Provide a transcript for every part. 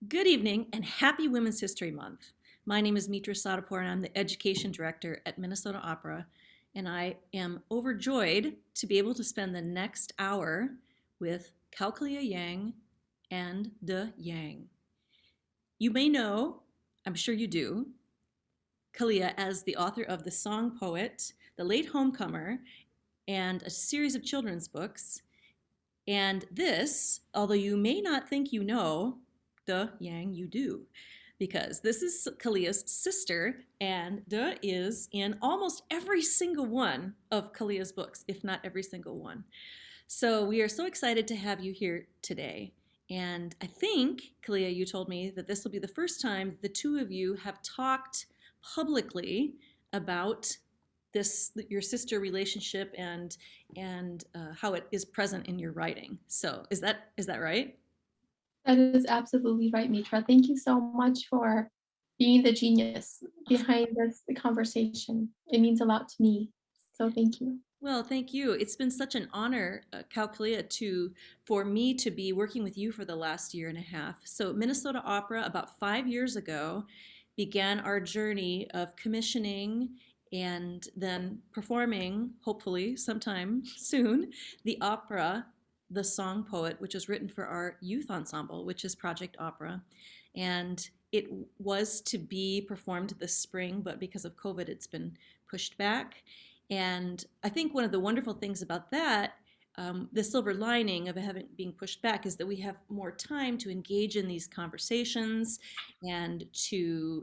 Good evening and happy Women's History Month. My name is Mitra Sadapur and I'm the Education Director at Minnesota Opera. And I am overjoyed to be able to spend the next hour with Kao Kalia Yang and De Yang. You may know, I'm sure you do, Kalia as the author of The Song Poet, The Late Homecomer, and a series of children's books. And this, although you may not think you know, De Yang, you do, because this is Kalia's sister, and De is in almost every single one of Kalia's books, if not every single one. So we are so excited to have you here today. And I think, Kalia, you told me that this will be the first time the two of you have talked publicly about this your sister relationship and how it is present in your writing. So is that right? That is absolutely right, Mitra. Thank you so much for being the genius behind this conversation. It means a lot to me. So thank you. Well, thank you. It's been such an honor, Kaukalia, to for me to be working with you for the last year and a half. So Minnesota Opera, about 5 years ago, began our journey of commissioning and then performing, hopefully sometime soon, the opera, The Song Poet, which was written for our youth ensemble, which is Project Opera. And it was to be performed this spring, but because of COVID, it's been pushed back. And I think one of the wonderful things about that, the silver lining of having being pushed back, is that we have more time to engage in these conversations and to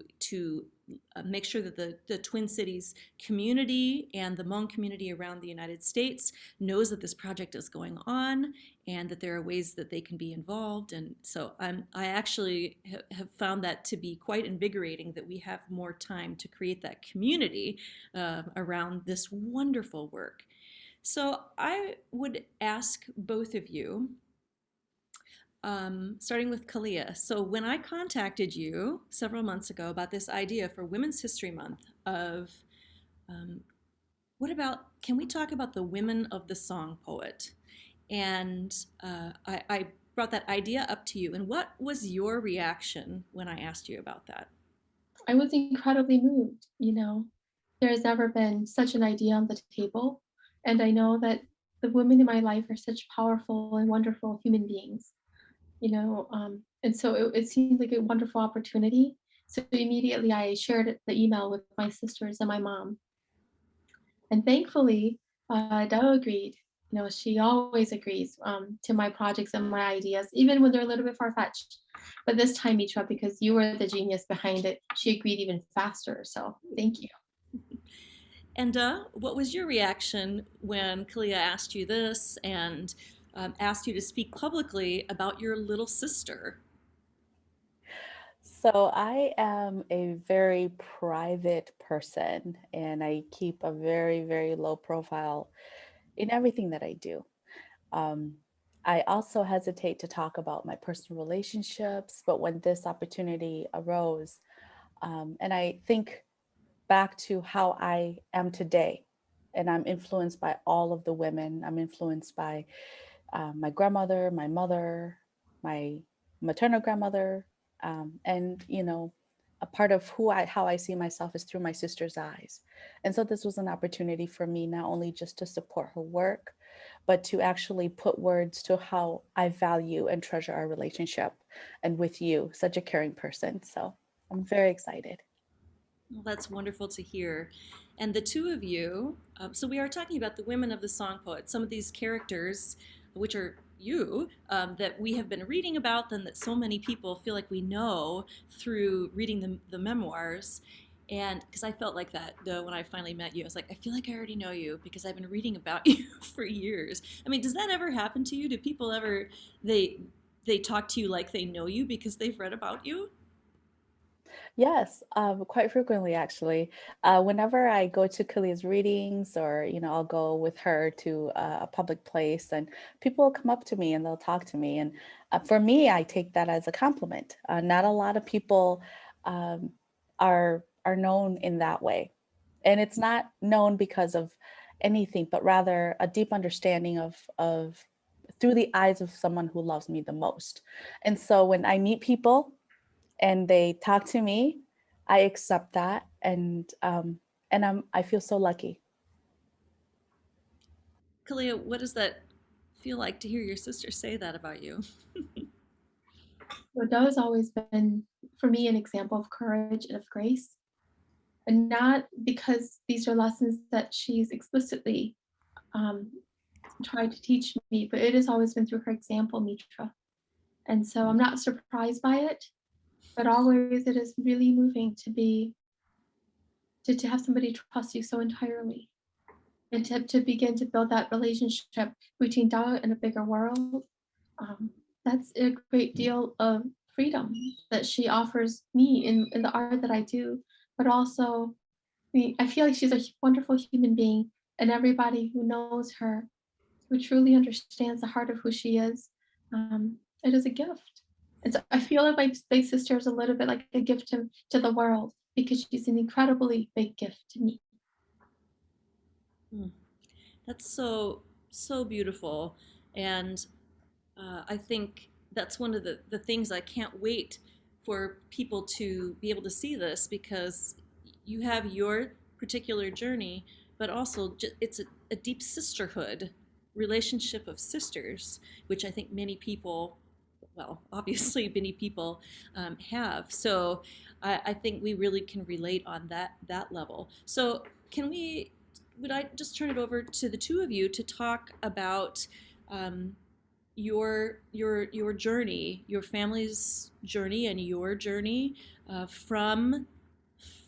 make sure that the Twin Cities community and the Hmong community around the United States knows that this project is going on and that there are ways that they can be involved. And so I actually have found that to be quite invigorating that we have more time to create that community around this wonderful work. So I would ask both of you, starting with Kalia. So when I contacted you several months ago about this idea for Women's History Month of um, what about, can we talk about the women of the song poet? And I brought that idea up to you. And what was your reaction when I asked you about that? I was incredibly moved. There has never been such an idea on the table. And I know that the women in my life are such powerful and wonderful human beings. And so it seemed like a wonderful opportunity. So immediately I shared the email with my sisters and my mom. And thankfully, Dell agreed. She always agrees to my projects and my ideas, even when they're a little bit far fetched. But this time, Mitra, because you were the genius behind it, she agreed even faster. So thank you. And what was your reaction when Kalia asked you this and asked you to speak publicly about your little sister? So I am a very private person and I keep a very, very low profile in everything that I do. Um, I also hesitate to talk about my personal relationships, but when this opportunity arose, and I think back to how I am today, and I'm influenced by all of the women. I'm influenced by my grandmother, my mother, my maternal grandmother, and a part of how I see myself is through my sister's eyes. And so this was an opportunity for me not only just to support her work, but to actually put words to how I value and treasure our relationship, and with you, such a caring person. So I'm very excited. Well, that's wonderful to hear. And the two of you, so we are talking about the women of the song poet, some of these characters, which are you, that we have been reading about them, that so many people feel like we know through reading the memoirs. And because I felt like that though when I finally met you, I was like, I feel like I already know you because I've been reading about you for years. I mean, does that ever happen to you? Do people ever they talk to you like they know you because they've read about you? Yes, quite frequently actually. Whenever I go to Kalia's readings, or I'll go with her to a public place, and people will come up to me and they'll talk to me, and for me, I take that as a compliment. Not a lot of people um, are known in that way, and it's not known because of anything, but rather a deep understanding of through the eyes of someone who loves me the most. And so when I meet people, and they talk to me, I accept that, and I feel so lucky. Kalia, what does that feel like to hear your sister say that about you? So Doe has always been, for me, an example of courage and of grace. And not because these are lessons that she's explicitly um, tried to teach me, but it has always been through her example, Mitra. And so I'm not surprised by it, but always it is really moving to have somebody trust you so entirely and to begin to build that relationship between Dao and a bigger world. Um, that's a great deal of freedom that she offers me in the art that I do, but also I feel like she's a wonderful human being, and everybody who knows her, who truly understands the heart of who she is, it is a gift. And so I feel like my big sister is a little bit like a gift to the world because she's an incredibly big gift to me. Hmm. That's so, so beautiful. And I think that's one of the things I can't wait for people to be able to see this because you have your particular journey, but also it's a deep sisterhood relationship of sisters, which I think many people, well, obviously many people have. So I think we really can relate on that level. So can we? Would I just turn it over to the two of you to talk about um, your journey, your family's journey, and your journey from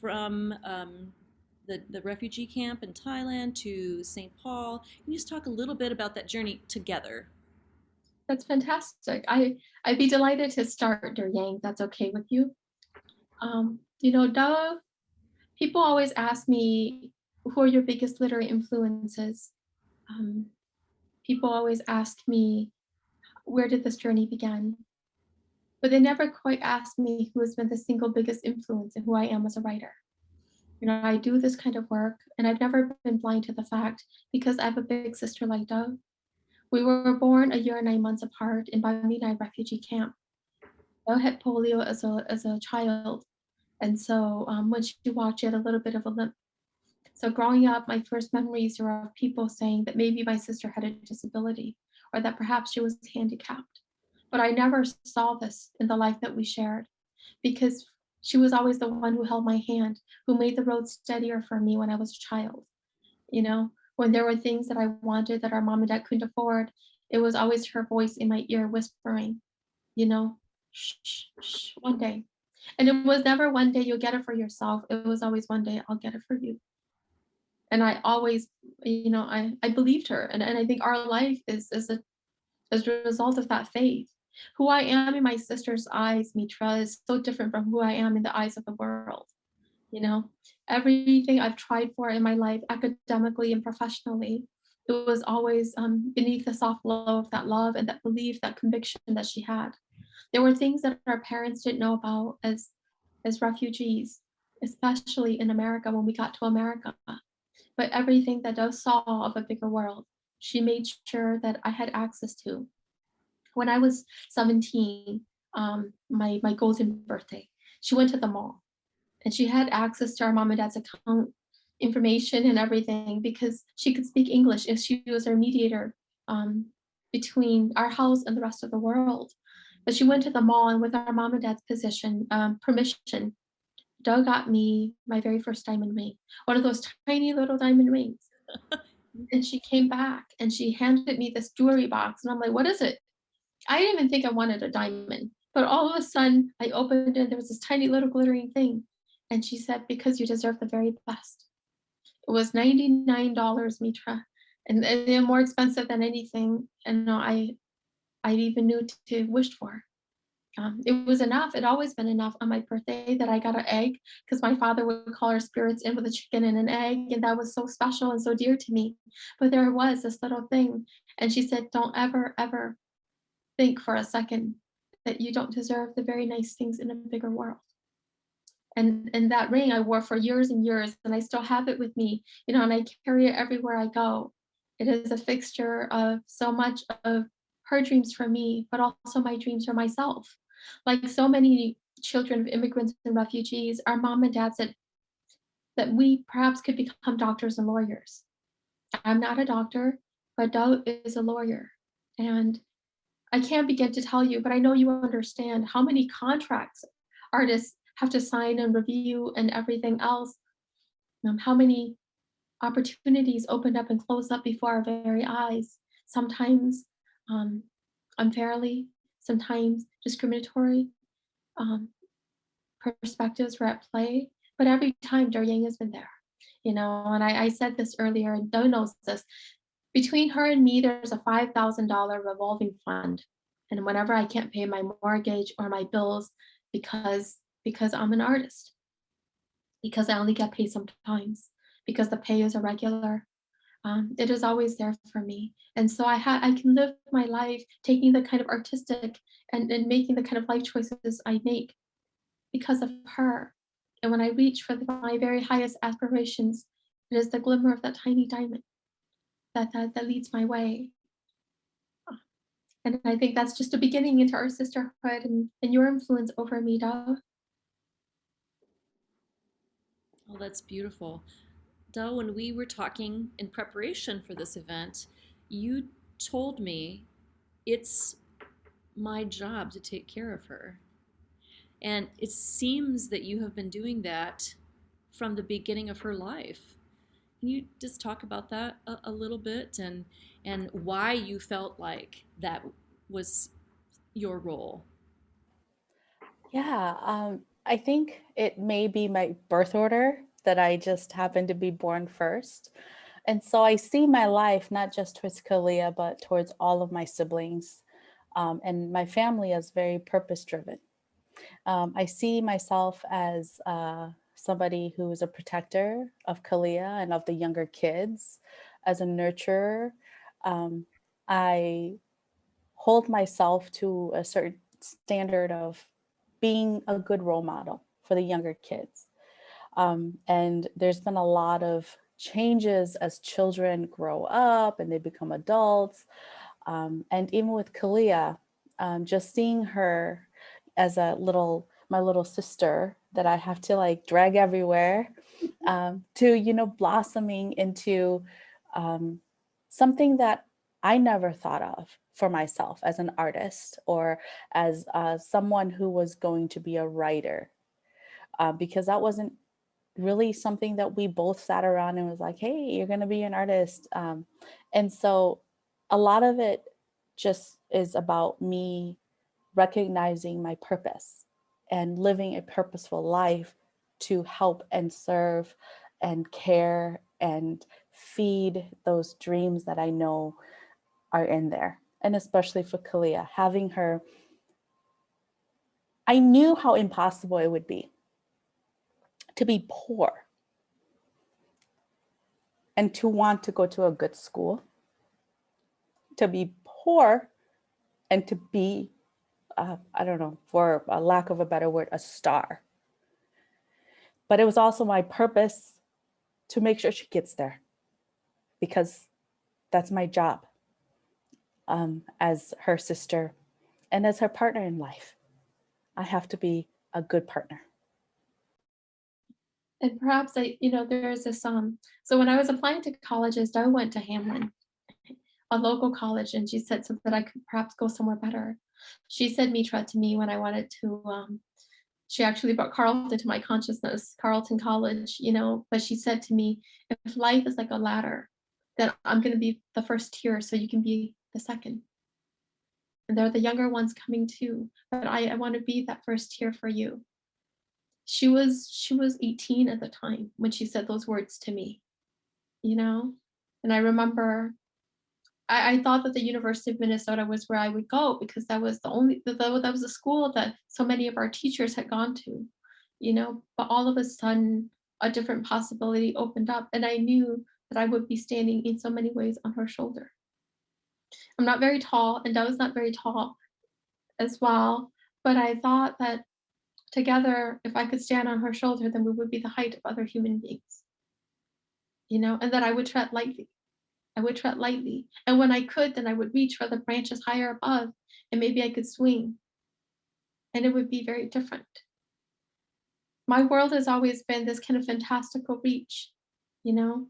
the refugee camp in Thailand to St. Paul? Can you just talk a little bit about that journey together? That's fantastic. I'd be delighted to start, Yang. That's okay with you. Dove, people always ask me, who are your biggest literary influences? Um, People always ask me, where did this journey begin? But they never quite ask me who has been the single biggest influence in who I am as a writer. I do this kind of work, and I've never been blind to the fact because I have a big sister like Dove. We were born a year and 9 months apart in Bamina refugee camp. Dove had polio as a child, and so when she walked, she had a little bit of a limp. So growing up, my first memories are of people saying that maybe my sister had a disability or that perhaps she was handicapped. But I never saw this in the life that we shared because she was always the one who held my hand, who made the road steadier for me when I was a child. When there were things that I wanted that our mom and dad couldn't afford, it was always her voice in my ear whispering, you know, shh, shh, shh, one day. And it was never one day you'll get it for yourself. It was always one day I'll get it for you. And I always, I believed her. And I think our life is a result of that faith. Who I am in my sister's eyes, Mitra, is so different from who I am in the eyes of the world. You know, everything I've tried for in my life, academically and professionally, it was always beneath the soft glow of that love and that belief, that conviction that she had. There were things that our parents didn't know about as refugees, especially in America when we got to America. But everything that Dove saw of a bigger world, she made sure that I had access to. When I was 17, my golden birthday, she went to the mall and she had access to our mom and dad's account information and everything because she could speak English if she was our mediator um, between our house and the rest of the world. But she went to the mall and with our mom and dad's permission, Doug got me my very first diamond ring, one of those tiny little diamond rings. And she came back and she handed me this jewelry box. And I'm like, what is it? I didn't even think I wanted a diamond. But all of a sudden, I opened it and there was this tiny little glittering thing. And she said, because you deserve the very best. It was $99, Mitra. And they're more expensive than anything. And I even knew to wish for. It was enough. It always been enough on my birthday that I got an egg because my father would call our spirits in with a chicken and an egg, and that was so special and so dear to me. But there was this little thing, and she said, "Don't ever, ever think for a second that you don't deserve the very nice things in a bigger world." And that ring I wore for years and years, and I still have it with me, and I carry it everywhere I go. It is a fixture of so much of her dreams for me, but also my dreams for myself. Like so many children of immigrants and refugees, our mom and dad said that we perhaps could become doctors and lawyers. I'm not a doctor, but Doug is a lawyer. And I can't begin to tell you, but I know you understand how many contracts artists have to sign and review and everything else. How many opportunities opened up and closed up before our very eyes, sometimes um, unfairly, sometimes discriminatory um, perspectives were at play. But every time, Yang has been there, and I said this earlier, and Doe knows this. Between her and me, there's a $5,000 revolving fund. And whenever I can't pay my mortgage or my bills because I'm an artist, because I only get paid sometimes, because the pay is irregular, it is always there for me. And so I can live my life taking the kind of artistic and making the kind of life choices I make because of her. And when I reach for my very highest aspirations, it is the glimmer of that tiny diamond that leads my way. And I think that's just a beginning into our sisterhood and your influence over me, Dove. Oh, that's beautiful. Del, when we were talking in preparation for this event, you told me it's my job to take care of her. And it seems that you have been doing that from the beginning of her life. Can you just talk about that a little bit and why you felt like that was your role? Yeah, I think it may be my birth order that I just happened to be born first. And so I see my life not just towards Kalia, but towards all of my siblings and my family as very purpose driven. I see myself as somebody who is a protector of Kalia and of the younger kids, as a nurturer. Um, I hold myself to a certain standard of being a good role model for the younger kids. And there's been a lot of changes as children grow up and they become adults. And even with Kalia, just seeing her as my little sister that I have to like drag everywhere, to, blossoming into um, something that I never thought of for myself as an artist or as someone who was going to be a writer, because that wasn't really something that we both sat around and was like, hey, you're going to be an artist. And so a lot of it just is about me recognizing my purpose and living a purposeful life to help and serve and care and feed those dreams that I know are in there. And especially for Kalia, having her, I knew how impossible it would be to be poor and to want to go to a good school, to be poor and to be, I don't know, for a lack of a better word, a star. But it was also my purpose to make sure she gets there because that's my job as her sister and as her partner in life. I have to be a good partner. And perhaps there's this so when I was applying to colleges, I went to Hamlin, a local college, and she said so that I could perhaps go somewhere better. She said Mitra to me when I wanted to she actually brought Carleton to my consciousness, Carleton College, but she said to me, if life is like a ladder, then I'm going to be the first tier so you can be the second. And there are the younger ones coming too, but I want to be that first tier for you. She was 18 at the time when she said those words to me, you know? And I remember I thought that the University of Minnesota was where I would go because that was the only that was a school that so many of our teachers had gone to, but all of a sudden a different possibility opened up and I knew that I would be standing in so many ways on her shoulder. I'm not very tall and Doug was not very tall as well, but I thought that together if I could stand on her shoulder then we would be the height of other human beings, and that I would tread lightly. I would tread lightly. And when I could, then I would reach for the branches higher above and maybe I could swing and it would be very different. My world has always been this kind of fantastical reach, you know?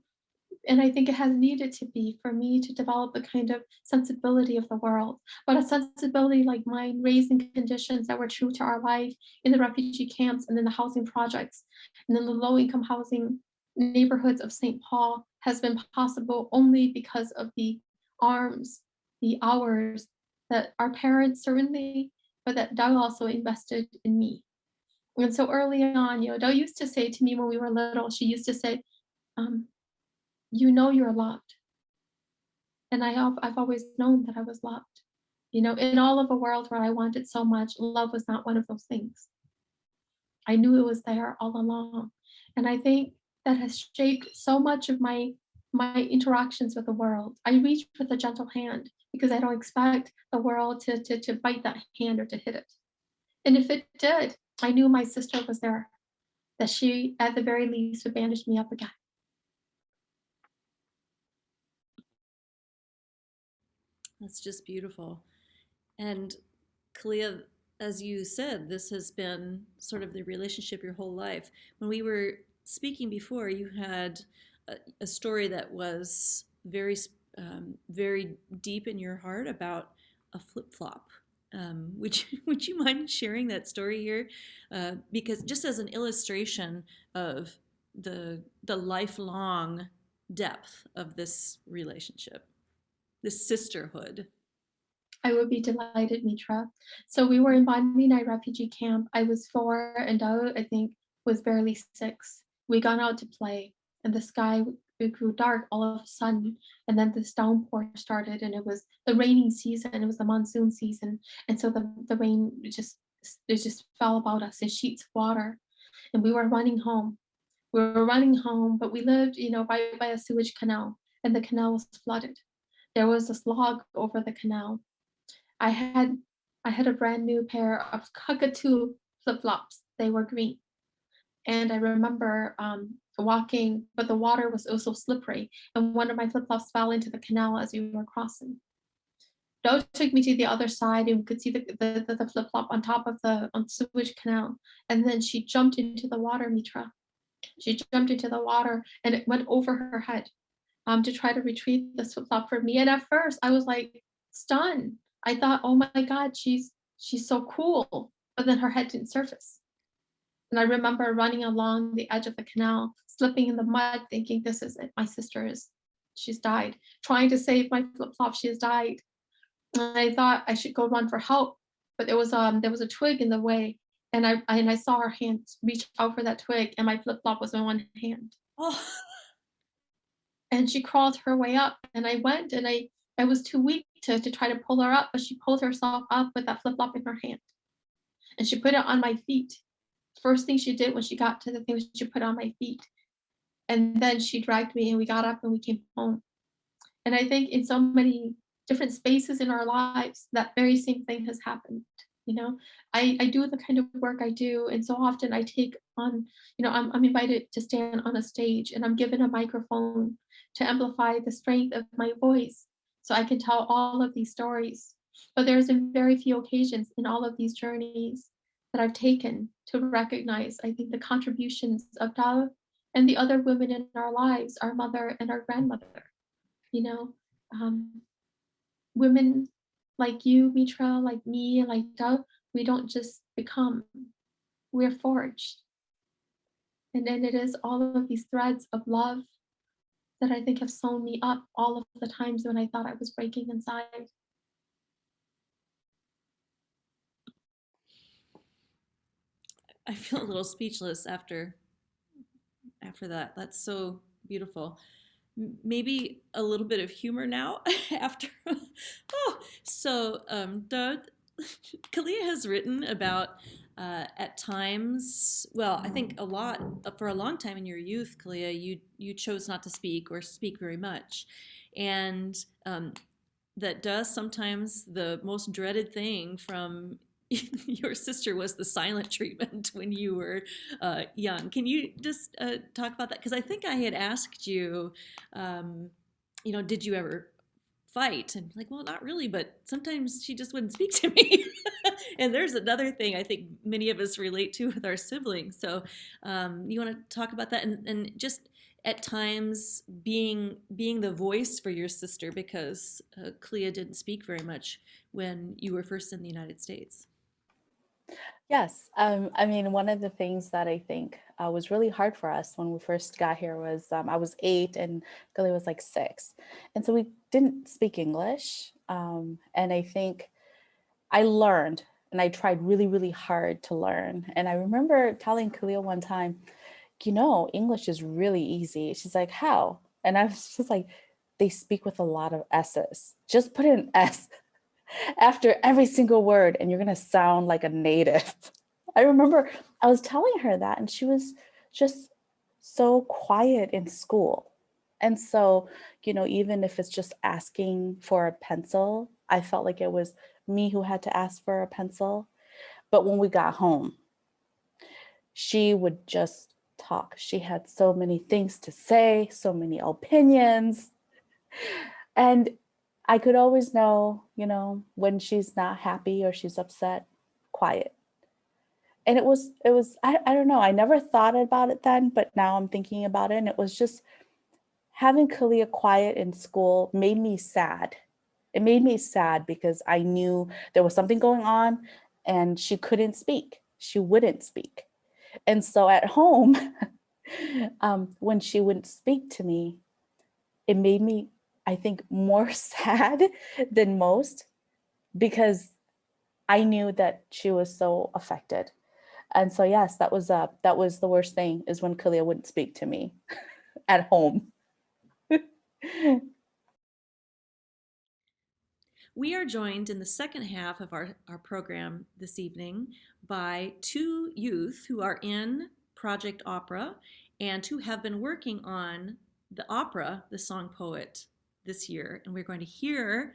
And I think it has needed to be for me to develop a kind of sensibility of the world, but a sensibility like mine, raised in conditions that were true to our life in the refugee camps and in the housing projects and in the low income housing neighborhoods of St. Paul, has been possible only because of the arms, the hours that our parents certainly, but that Doug also invested in me. And so early on, Doug used to say to me when we were little, she used to say, um, you know you're loved. And I've always known that I was loved. In all of a world where I wanted so much, love was not one of those things. I knew it was there all along. And I think that has shaped so much of my interactions with the world. I reach with a gentle hand because I don't expect the world to bite that hand or to hit it. And if it did, I knew my sister was there, that she at the very least would bandage me up again. That's just beautiful. And Kalia, as you said, this has been sort of the relationship your whole life. When we were speaking before, you had a story that was very deep in your heart about a flip flop. Would you mind sharing that story here? Because just as an illustration of the lifelong depth of this relationship, this sisterhood. I would be delighted, Mitra. So we were in Bani Nai refugee camp. I was 4 and Daud, I think, was barely 6. We gone out to play and the sky it grew dark all of a sudden. And then this downpour started and it was the raining season. It was the monsoon season. And so the rain it just fell about us in sheets of water. And we were running home. We were running home, but we lived, by a sewage canal and the canal was flooded. There was this log over the canal. I had I had a brand new pair of cockatoo flip-flops. They were green. And I remember walking, but the water was also slippery. And one of my flip-flops fell into the canal as we were crossing. Doe took me to the other side and we could see the flip-flop on top of the sewage canal. And then she jumped into the water, Mitra. She jumped into the water and it went over her head to try to retrieve the flip-flop for me. And at first I was like stunned. I thought, oh my God, she's so cool. But then her head didn't surface. And I remember running along the edge of the canal, slipping in the mud, thinking, this is it. My sister she's died. Trying to save my flip-flop, she has died. And I thought I should go run for help. But there was a twig in the way. And I saw her hand reach out for that twig, and my flip-flop was in one hand. Oh, And she crawled her way up, and I went, and I was too weak to try to pull her up, but she pulled herself up with that flip-flop in her hand. And she put it on my feet. First thing she did when she got to the thing was she put it on my feet. And then she dragged me and we got up and we came home. And I think in so many different spaces in our lives, that very same thing has happened. You know, I do the kind of work I do, and so often I take on, I'm invited to stand on a stage and I'm given a microphone to amplify the strength of my voice so I can tell all of these stories. But there's been very few occasions in all of these journeys that I've taken to recognize, I think, the contributions of Dao and the other women in our lives, our mother and our grandmother. You know, um, women like you, Mitra, like me, like Dao, we don't just become, we're forged. And then it is all of these threads of love that I think have sewn me up all of the times when I thought I was breaking inside. I feel a little speechless after that. That's so beautiful. Maybe a little bit of humor now after. Oh, so Kalia has written about at times. Well, I think a lot for a long time in your youth, Kalia, you chose not to speak or speak very much, and that does sometimes the most dreaded thing from your sister was the silent treatment when you were young. Can you just talk about that? Because I think I had asked you, did you ever fight. And like, well, not really, but sometimes she just wouldn't speak to me. And there's another thing I think many of us relate to with our siblings. So you want to talk about that, and just at times being the voice for your sister, because Clea didn't speak very much when you were first in the United States. Yes. I mean, one of the things that I think was really hard for us when we first got here was I was 8 and Gilly was like 6. And so we didn't speak English. And I think I learned and I tried really, really hard to learn. And I remember telling Kalia one time, English is really easy. She's like, how? And I was just like, they speak with a lot of S's. Just put an S after every single word and you're going to sound like a native. I remember I was telling her that and she was just so quiet in school. And so, even if it's just asking for a pencil, I felt like it was me who had to ask for a pencil. But when we got home, she would just talk. She had so many things to say, so many opinions. And I could always know, when she's not happy or she's upset, quiet. And I don't know, I never thought about it then, but now I'm thinking about it. And it was just having Kalia quiet in school made me sad. It made me sad because I knew there was something going on and she couldn't speak. She wouldn't speak. And so at home, when she wouldn't speak to me, it made me, I think, more sad than most because I knew that she was so affected. And so, yes, that was the worst thing, is when Kalia wouldn't speak to me at home. We are joined in the second half of our program this evening by two youth who are in Project Opera and who have been working on the opera, The Song Poet, this year. And we're going to hear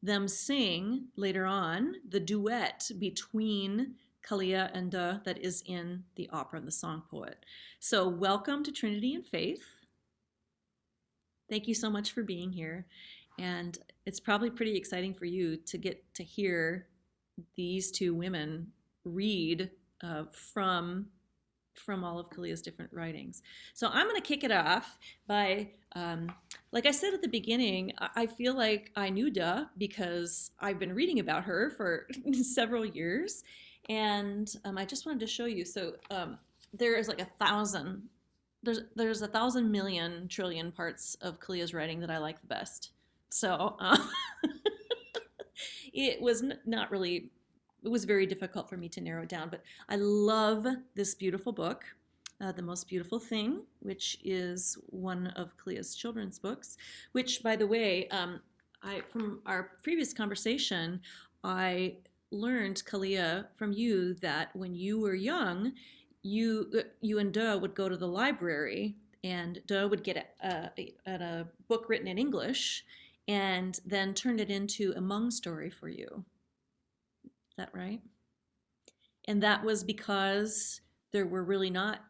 them sing later on the duet between Kalia and that is in the opera, The Song Poet. So welcome to Trinity and Faith. Thank you so much for being here. And it's probably pretty exciting for you to get to hear these two women read from all of Kalia's different writings. So I'm going to kick it off by, like I said at the beginning, I feel like I knew Duh because I've been reading about her for several years. And I just wanted to show you. So there is like 1,000. There's 1,000 million trillion parts of Kalia's writing that I like the best. So it was not really, it was very difficult for me to narrow it down, but I love this beautiful book, The Most Beautiful Thing, which is one of Kalia's children's books, which, by the way, from our previous conversation, I learned, Kalia, from you that when you were young, you and Duh would go to the library, and Duh would get a book written in English and then turn it into a Hmong story for you. Is that right? And that was because there were really not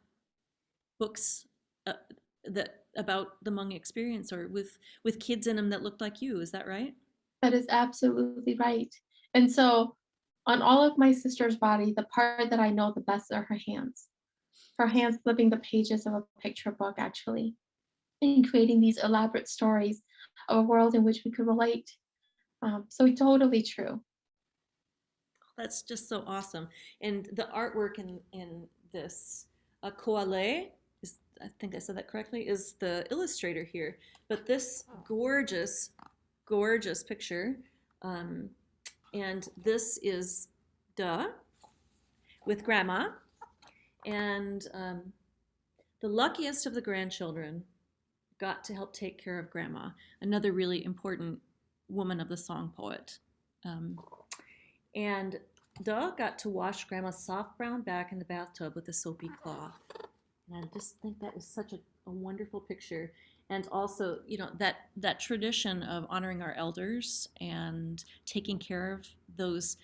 books that about the Hmong experience, or with kids in them that looked like you. Is that right? That is absolutely right. And so on all of my sister's body, the part that I know the best are her hands. Her hands flipping the pages of a picture book, actually, and creating these elaborate stories of a world in which we could relate. So totally true. That's just so awesome. And the artwork in this, Koale, is, I think I said that correctly, is the illustrator here. But this gorgeous, gorgeous picture, um, and this is Duh with Grandma, and the luckiest of the grandchildren got to help take care of Grandma, another really important woman of the song poet. Um, and Duh got to wash Grandma's soft brown back in the bathtub with a soapy cloth. And I just think that is such a wonderful picture. And also, that tradition of honoring our elders and taking care of those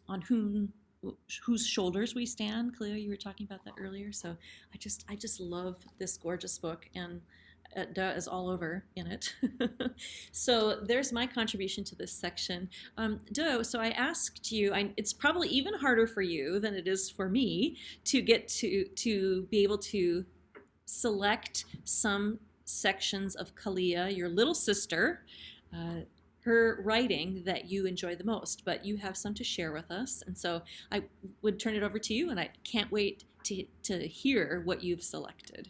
on whose shoulders we stand. Cleo, you were talking about that earlier. So I just love this gorgeous book, and Duh is all over in it. So there's my contribution to this section. Duh, so I asked you, it's probably even harder for you than it is for me to get to be able to select some sections of Kalia, your little sister, uh, her writing that you enjoy the most, but you have some to share with us. And so I would turn it over to you, and I can't wait to hear what you've selected.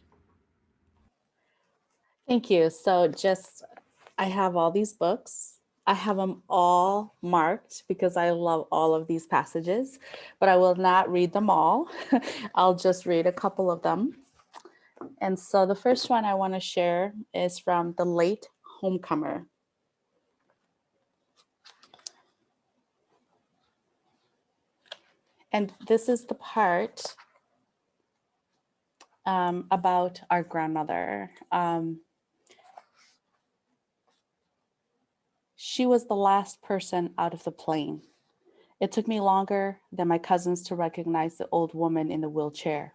Thank you. So I have all these books. I have them all marked because I love all of these passages, but I will not read them all. I'll just read a couple of them. And so the first one I want to share is from The Late Homecomer. And this is the part about our grandmother. She was the last person out of the plane. It took me longer than my cousins to recognize the old woman in the wheelchair.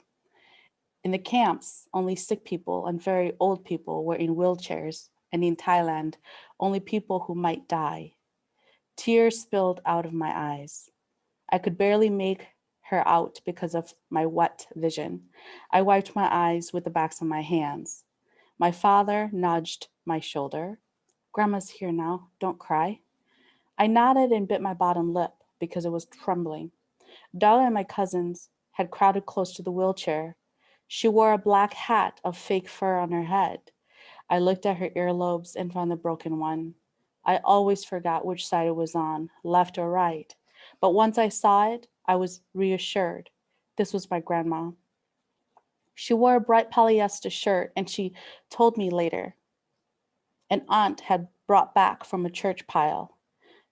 In the camps, only sick people and very old people were in wheelchairs, and in Thailand, only people who might die. Tears spilled out of my eyes. I could barely make her out because of my wet vision. I wiped my eyes with the backs of my hands. My father nudged my shoulder. Grandma's here now, don't cry. I nodded and bit my bottom lip because it was trembling. Della and my cousins had crowded close to the wheelchair. She wore a black hat of fake fur on her head. I looked at her earlobes and found the broken one. I always forgot which side it was on, left or right. But once I saw it, I was reassured. This was my grandma. She wore a bright polyester shirt, and she told me later an aunt had brought back from a church pile.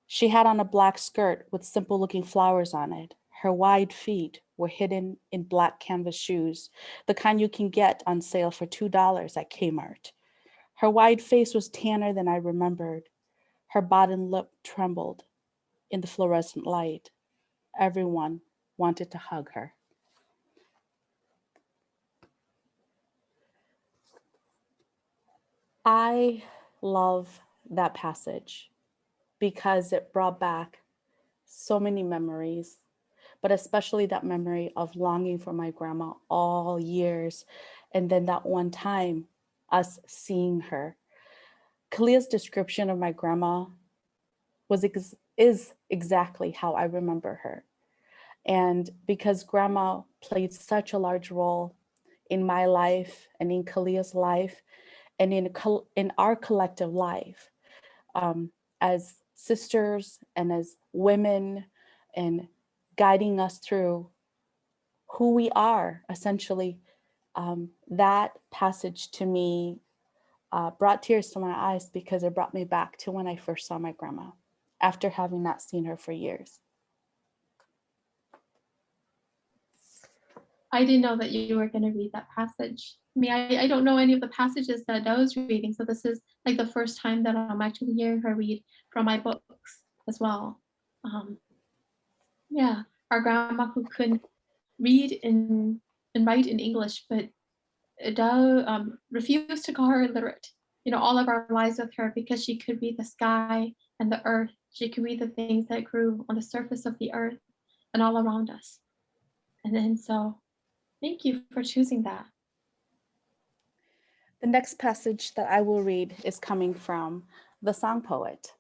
She had on a black skirt with simple-looking flowers on it. Her wide feet were hidden in black canvas shoes, the kind you can get on sale for $2 at Kmart. Her wide face was tanner than I remembered. Her bottom lip trembled in the fluorescent light. Everyone wanted to hug her. I love that passage because it brought back so many memories, but especially that memory of longing for my grandma all years. And then that one time, us seeing her. Kalia's description of my grandma is exactly how I remember her. And because grandma played such a large role in my life and in Kalia's life and in our collective life, as sisters and as women, and guiding us through who we are, essentially, that passage to me brought tears to my eyes because it brought me back to when I first saw my grandma after having not seen her for years. I didn't know that you were going to read that passage. I mean, I don't know any of the passages that I was reading, so this is like the first time that I'm actually hearing her read from my books as well. Yeah, our grandma who couldn't read and write in English, but refused to call her illiterate. You know, all of our lives with her because she could read the sky and the earth. She could read the things that grew on the surface of the earth and all around us. And then so thank you for choosing that. The next passage that I will read is coming from The Song Poet.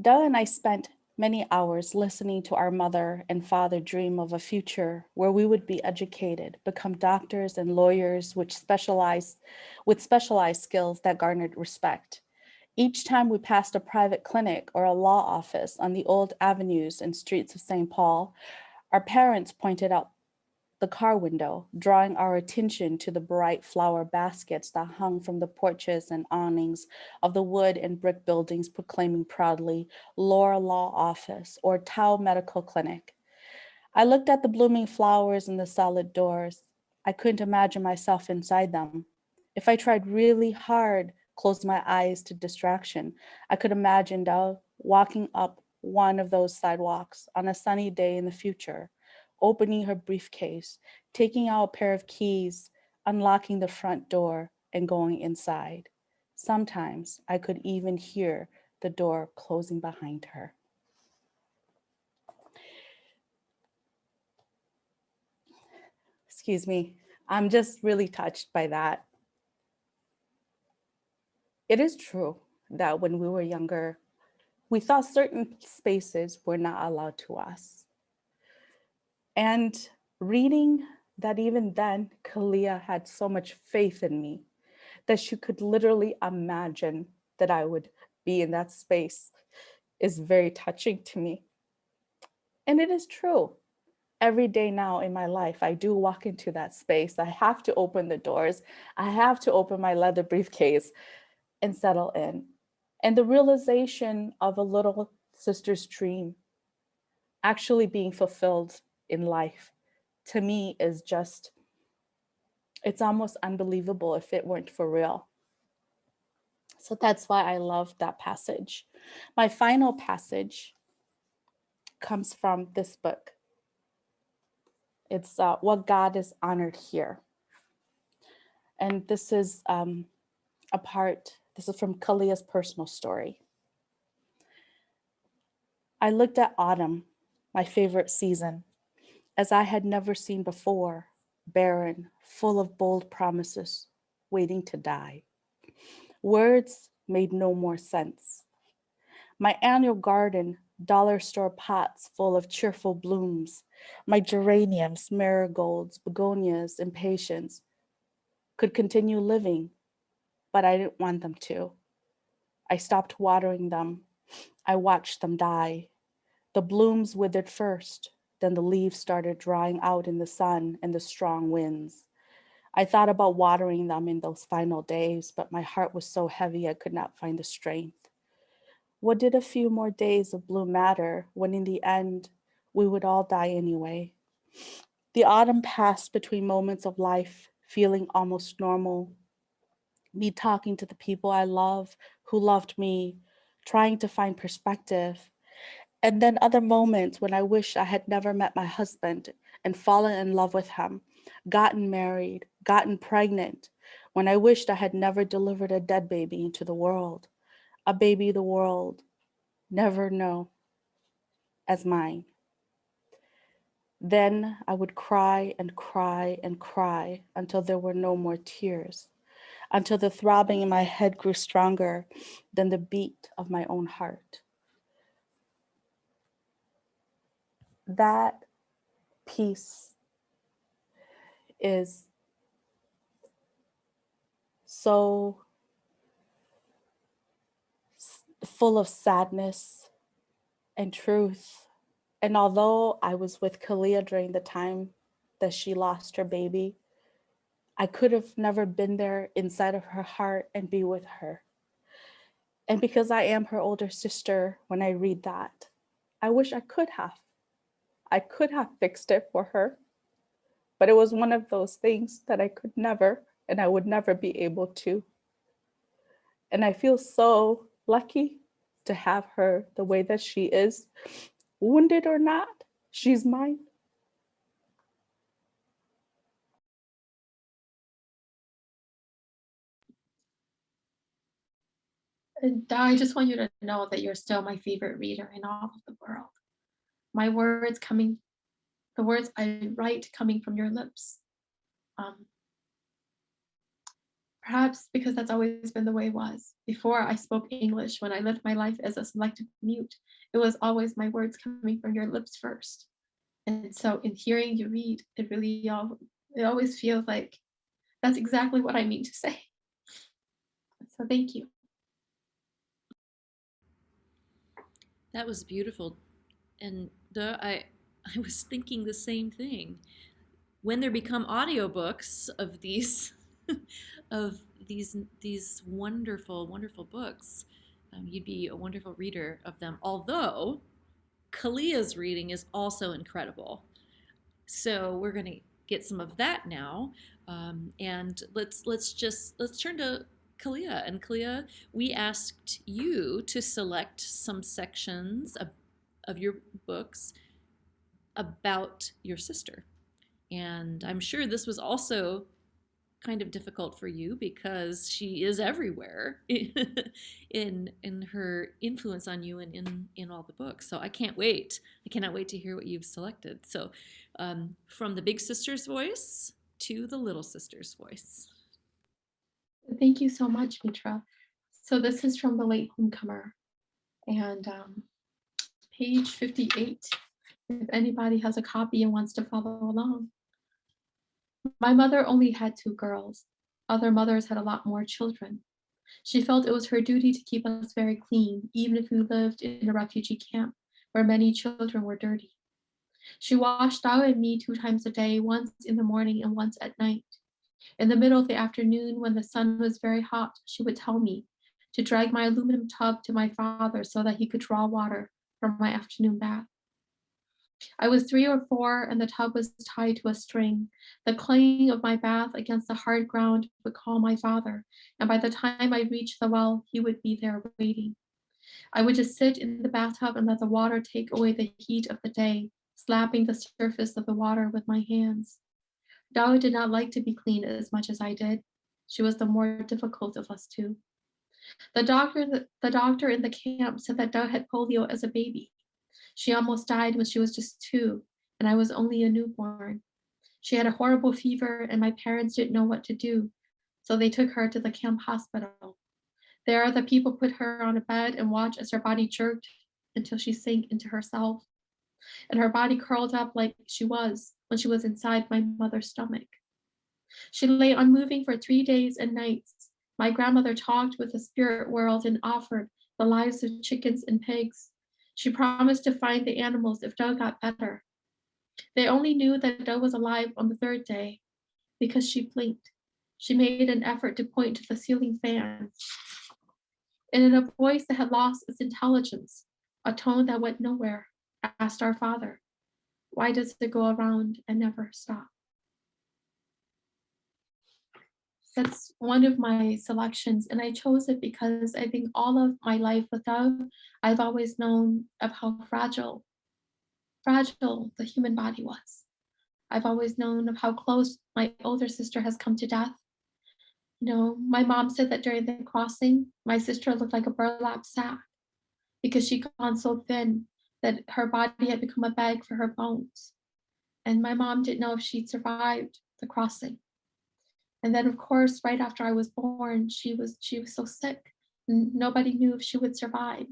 Della and I spent many hours listening to our mother and father dream of a future where we would be educated, become doctors and lawyers with specialized skills that garnered respect. Each time we passed a private clinic or a law office on the old avenues and streets of St. Paul, our parents pointed out the car window, drawing our attention to the bright flower baskets that hung from the porches and awnings of the wood and brick buildings proclaiming proudly Laura Law Office or Tao Medical Clinic. I looked at the blooming flowers and the solid doors. I couldn't imagine myself inside them. If I tried really hard, closed my eyes to distraction, I could imagine Tao walking up one of those sidewalks on a sunny day in the future, opening her briefcase, taking out a pair of keys, unlocking the front door and going inside. Sometimes I could even hear the door closing behind her. Excuse me. I'm just really touched by that. It is true that when we were younger, we thought certain spaces were not allowed to us. And reading that even then, Kalia had so much faith in me that she could literally imagine that I would be in that space is very touching to me. And it is true. Every day now in my life, I do walk into that space. I have to open the doors. I have to open my leather briefcase and settle in. And the realization of a little sister's dream actually being fulfilled in life, to me, is just, it's almost unbelievable if it weren't for real. So that's why I love that passage. My final passage comes from this book. It's What God is Honored Here. And this is this is from Kalia's personal story. I looked at autumn, my favorite season, as I had never seen before, barren, full of bold promises, waiting to die. Words made no more sense. My annual garden, dollar store pots full of cheerful blooms, my geraniums, marigolds, begonias, impatiens, could continue living, but I didn't want them to. I stopped watering them. I watched them die. The blooms withered first, then the leaves started drying out in the sun and the strong winds. I thought about watering them in those final days, but my heart was so heavy I could not find the strength. What did a few more days of bloom matter when in the end we would all die anyway? The autumn passed between moments of life, feeling almost normal. Me talking to the people I love, who loved me, trying to find perspective. And then other moments when I wish I had never met my husband and fallen in love with him, gotten married, gotten pregnant, when I wished I had never delivered a dead baby into the world, a baby the world never know as mine. Then I would cry and cry and cry until there were no more tears, until the throbbing in my head grew stronger than the beat of my own heart. That piece is so full of sadness and truth. And although I was with Kalia during the time that she lost her baby, I could have never been there inside of her heart and be with her. And because I am her older sister, when I read that, I wish I could have. I could have fixed it for her, but it was one of those things that I could never, and I would never be able to. And I feel so lucky to have her the way that she is. Wounded or not, she's mine. And I just want you to know that you're still my favorite reader in all of the world. My words coming, the words I write coming from your lips. Um, Perhaps because that's always been the way it was. Before I spoke English, when I lived my life as a selective mute, it was always my words coming from your lips first. And so in hearing you read, it always feels like that's exactly what I mean to say. So thank you. That was beautiful. And I was thinking the same thing. When there become audiobooks of these of these wonderful wonderful books, you'd be a wonderful reader of them. Although Kalia's reading is also incredible, so we're going to get some of that now, and let's turn to Kalia. And Kalia, we asked you to select some sections of your books about your sister. And I'm sure this was also kind of difficult for you because she is everywhere in her influence on you and in all the books. So I can't wait. I cannot wait to hear what you've selected. So from the big sister's voice to the little sister's voice. Thank you so much, Mitra. So this is from The Late Homecomer, and page 58, if anybody has a copy and wants to follow along. My mother only had 2 girls. Other mothers had a lot more children. She felt it was her duty to keep us very clean, even if we lived in a refugee camp where many children were dirty. She washed Dao and me 2 times a day, once in the morning and once at night. In the middle of the afternoon, when the sun was very hot, she would tell me to drag my aluminum tub to my father so that he could draw water from my afternoon bath. I was 3 or 4, and the tub was tied to a string. The clanging of my bath against the hard ground would call my father, and by the time I reached the well, he would be there waiting. I would just sit in the bathtub and let the water take away the heat of the day, slapping the surface of the water with my hands. Dao did not like to be clean as much as I did. She was the more difficult of us two. The doctor in the camp said that Dao had polio as a baby. She almost died when she was just 2, and I was only a newborn. She had a horrible fever, and my parents didn't know what to do, so they took her to the camp hospital. There, the people put her on a bed and watched as her body jerked until she sank into herself, and her body curled up like she was when she was inside my mother's stomach. She lay unmoving for 3 days and nights. My grandmother talked with the spirit world and offered the lives of chickens and pigs. She promised to find the animals if Doe got better. They only knew that Doe was alive on the 3rd day because she blinked. She made an effort to point to the ceiling fan. And in a voice that had lost its intelligence, a tone that went nowhere, asked our father, "Why does it go around and never stop?" That's one of my selections, and I chose it because I think all of my life with Doe, I've always known of how fragile the human body was. I've always known of how close my older sister has come to death. You know, my mom said that during the crossing, my sister looked like a burlap sack because she'd gone so thin that her body had become a bag for her bones. And my mom didn't know if she'd survived the crossing. And then, of course, right after I was born, she was so sick. Nobody knew if she would survive.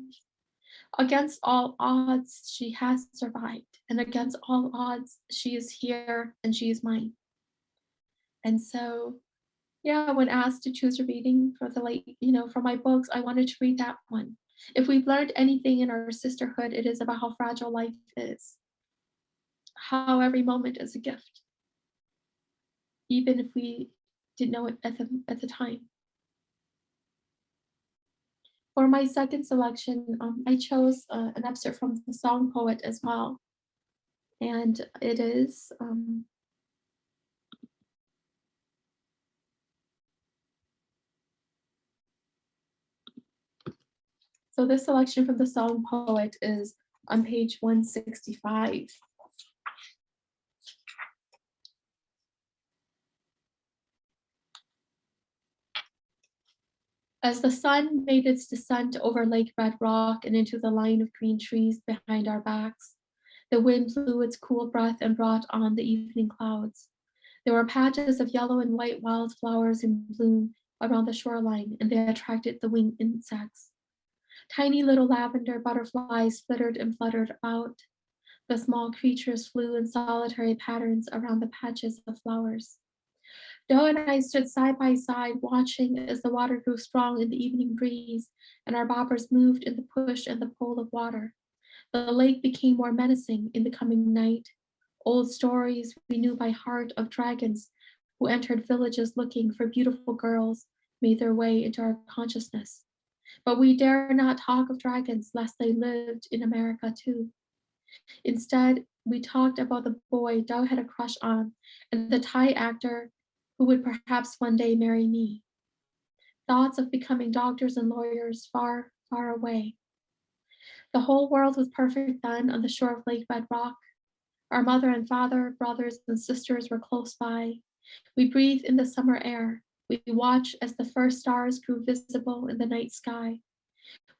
Against all odds, she has survived, and against all odds, she is here and she is mine. And so, yeah, when asked to choose a reading for for my books, I wanted to read that one. If we've learned anything in our sisterhood, it is about how fragile life is, how every moment is a gift, even if we didn't know it at the time. For my second selection, I chose an excerpt from the song poet as well. And it is, so this selection from the song poet is on page 165. As the sun made its descent over Lake Red Rock and into the line of green trees behind our backs, the wind blew its cool breath and brought on the evening clouds. There were patches of yellow and white wildflowers in bloom around the shoreline, and they attracted the winged insects. Tiny little lavender butterflies flittered and fluttered about. The small creatures flew in solitary patterns around the patches of flowers. Doe and I stood side by side, watching as the water grew strong in the evening breeze, and our bobbers moved in the push and the pull of water. The lake became more menacing in the coming night. Old stories we knew by heart of dragons who entered villages looking for beautiful girls made their way into our consciousness. But we dare not talk of dragons lest they lived in America too. Instead, we talked about the boy Doe had a crush on and the Thai actor who would perhaps one day marry me. Thoughts of becoming doctors and lawyers far, far away. The whole world was perfect then on the shore of Lake Red Rock. Our mother and father, brothers and sisters were close by. We breathe in the summer air. We watch as the first stars grew visible in the night sky.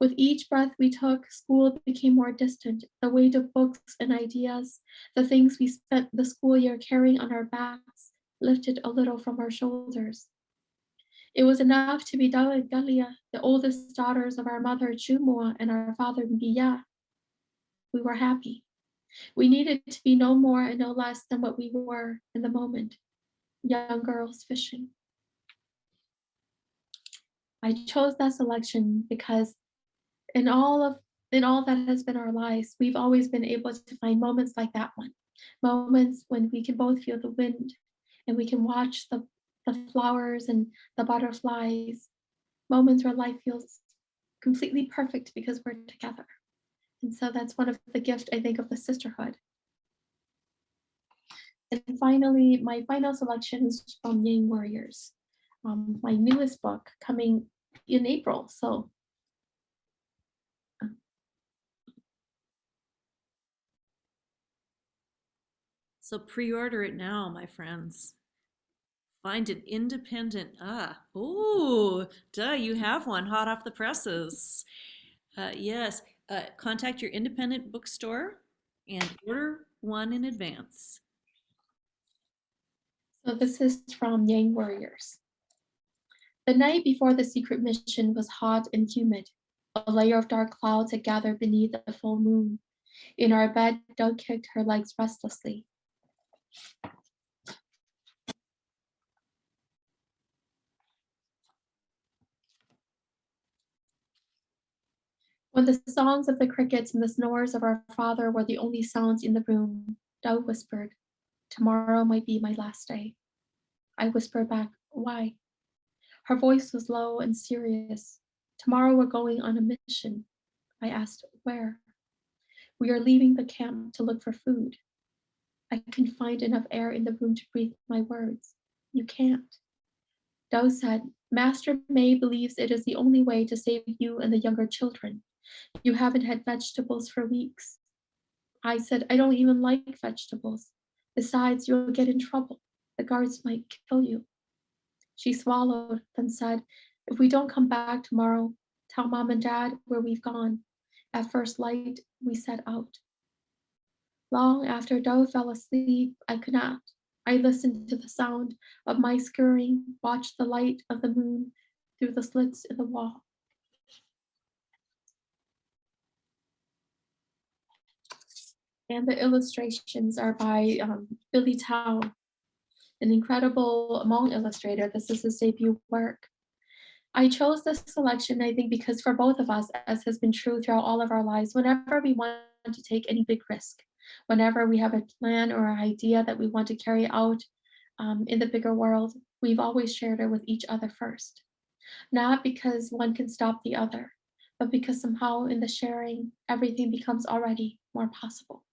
With each breath we took, school became more distant. The weight of books and ideas, the things we spent the school year carrying on our backs, lifted a little from our shoulders. It was enough to be Kao Kalia, the oldest daughters of our mother Chumua and our father Mbiya. We were happy. We needed to be no more and no less than what we were in the moment, young girls fishing. I chose that selection because in all of in all that has been our lives, we've always been able to find moments like that one. Moments when we can both feel the wind and we can watch the flowers and the butterflies. Moments where life feels completely perfect because we're together. And so that's one of the gift I think of the sisterhood. And finally, my final selection is from Yang Warriors, my newest book coming in April. So pre-order it now, my friends. Find an independent, you have one hot off the presses. Yes, contact your independent bookstore and order one in advance. So this is from Yang Warriors. The night before the secret mission was hot and humid. A layer of dark clouds had gathered beneath the full moon. In our bed, Doug kicked her legs restlessly. When the songs of the crickets and the snores of our father were the only sounds in the room, Doug whispered, "Tomorrow might be my last day." I whispered back, "Why?" Her voice was low and serious. "Tomorrow we're going on a mission." I asked, "Where?" "We are leaving the camp to look for food." I can find enough air in the room to breathe my words. You can't. Doe said, "Master May believes it is the only way to save you and the younger children. You haven't had vegetables for weeks." I said, "I don't even like vegetables. Besides, you'll get in trouble. The guards might kill you." She swallowed, then said, "If we don't come back tomorrow, tell Mom and Dad where we've gone." At first light, we set out. Long after Doe fell asleep, I could not. I listened to the sound of mice scurrying, watched the light of the moon through the slits in the wall. And the illustrations are by Billy Tao, an incredible Hmong illustrator. This is his debut work. I chose this selection, I think, because for both of us, as has been true throughout all of our lives, whenever we want to take any big risk, whenever we have a plan or an idea that we want to carry out in the bigger world, we've always shared it with each other first. Not because one can stop the other, but because somehow in the sharing, everything becomes already more possible.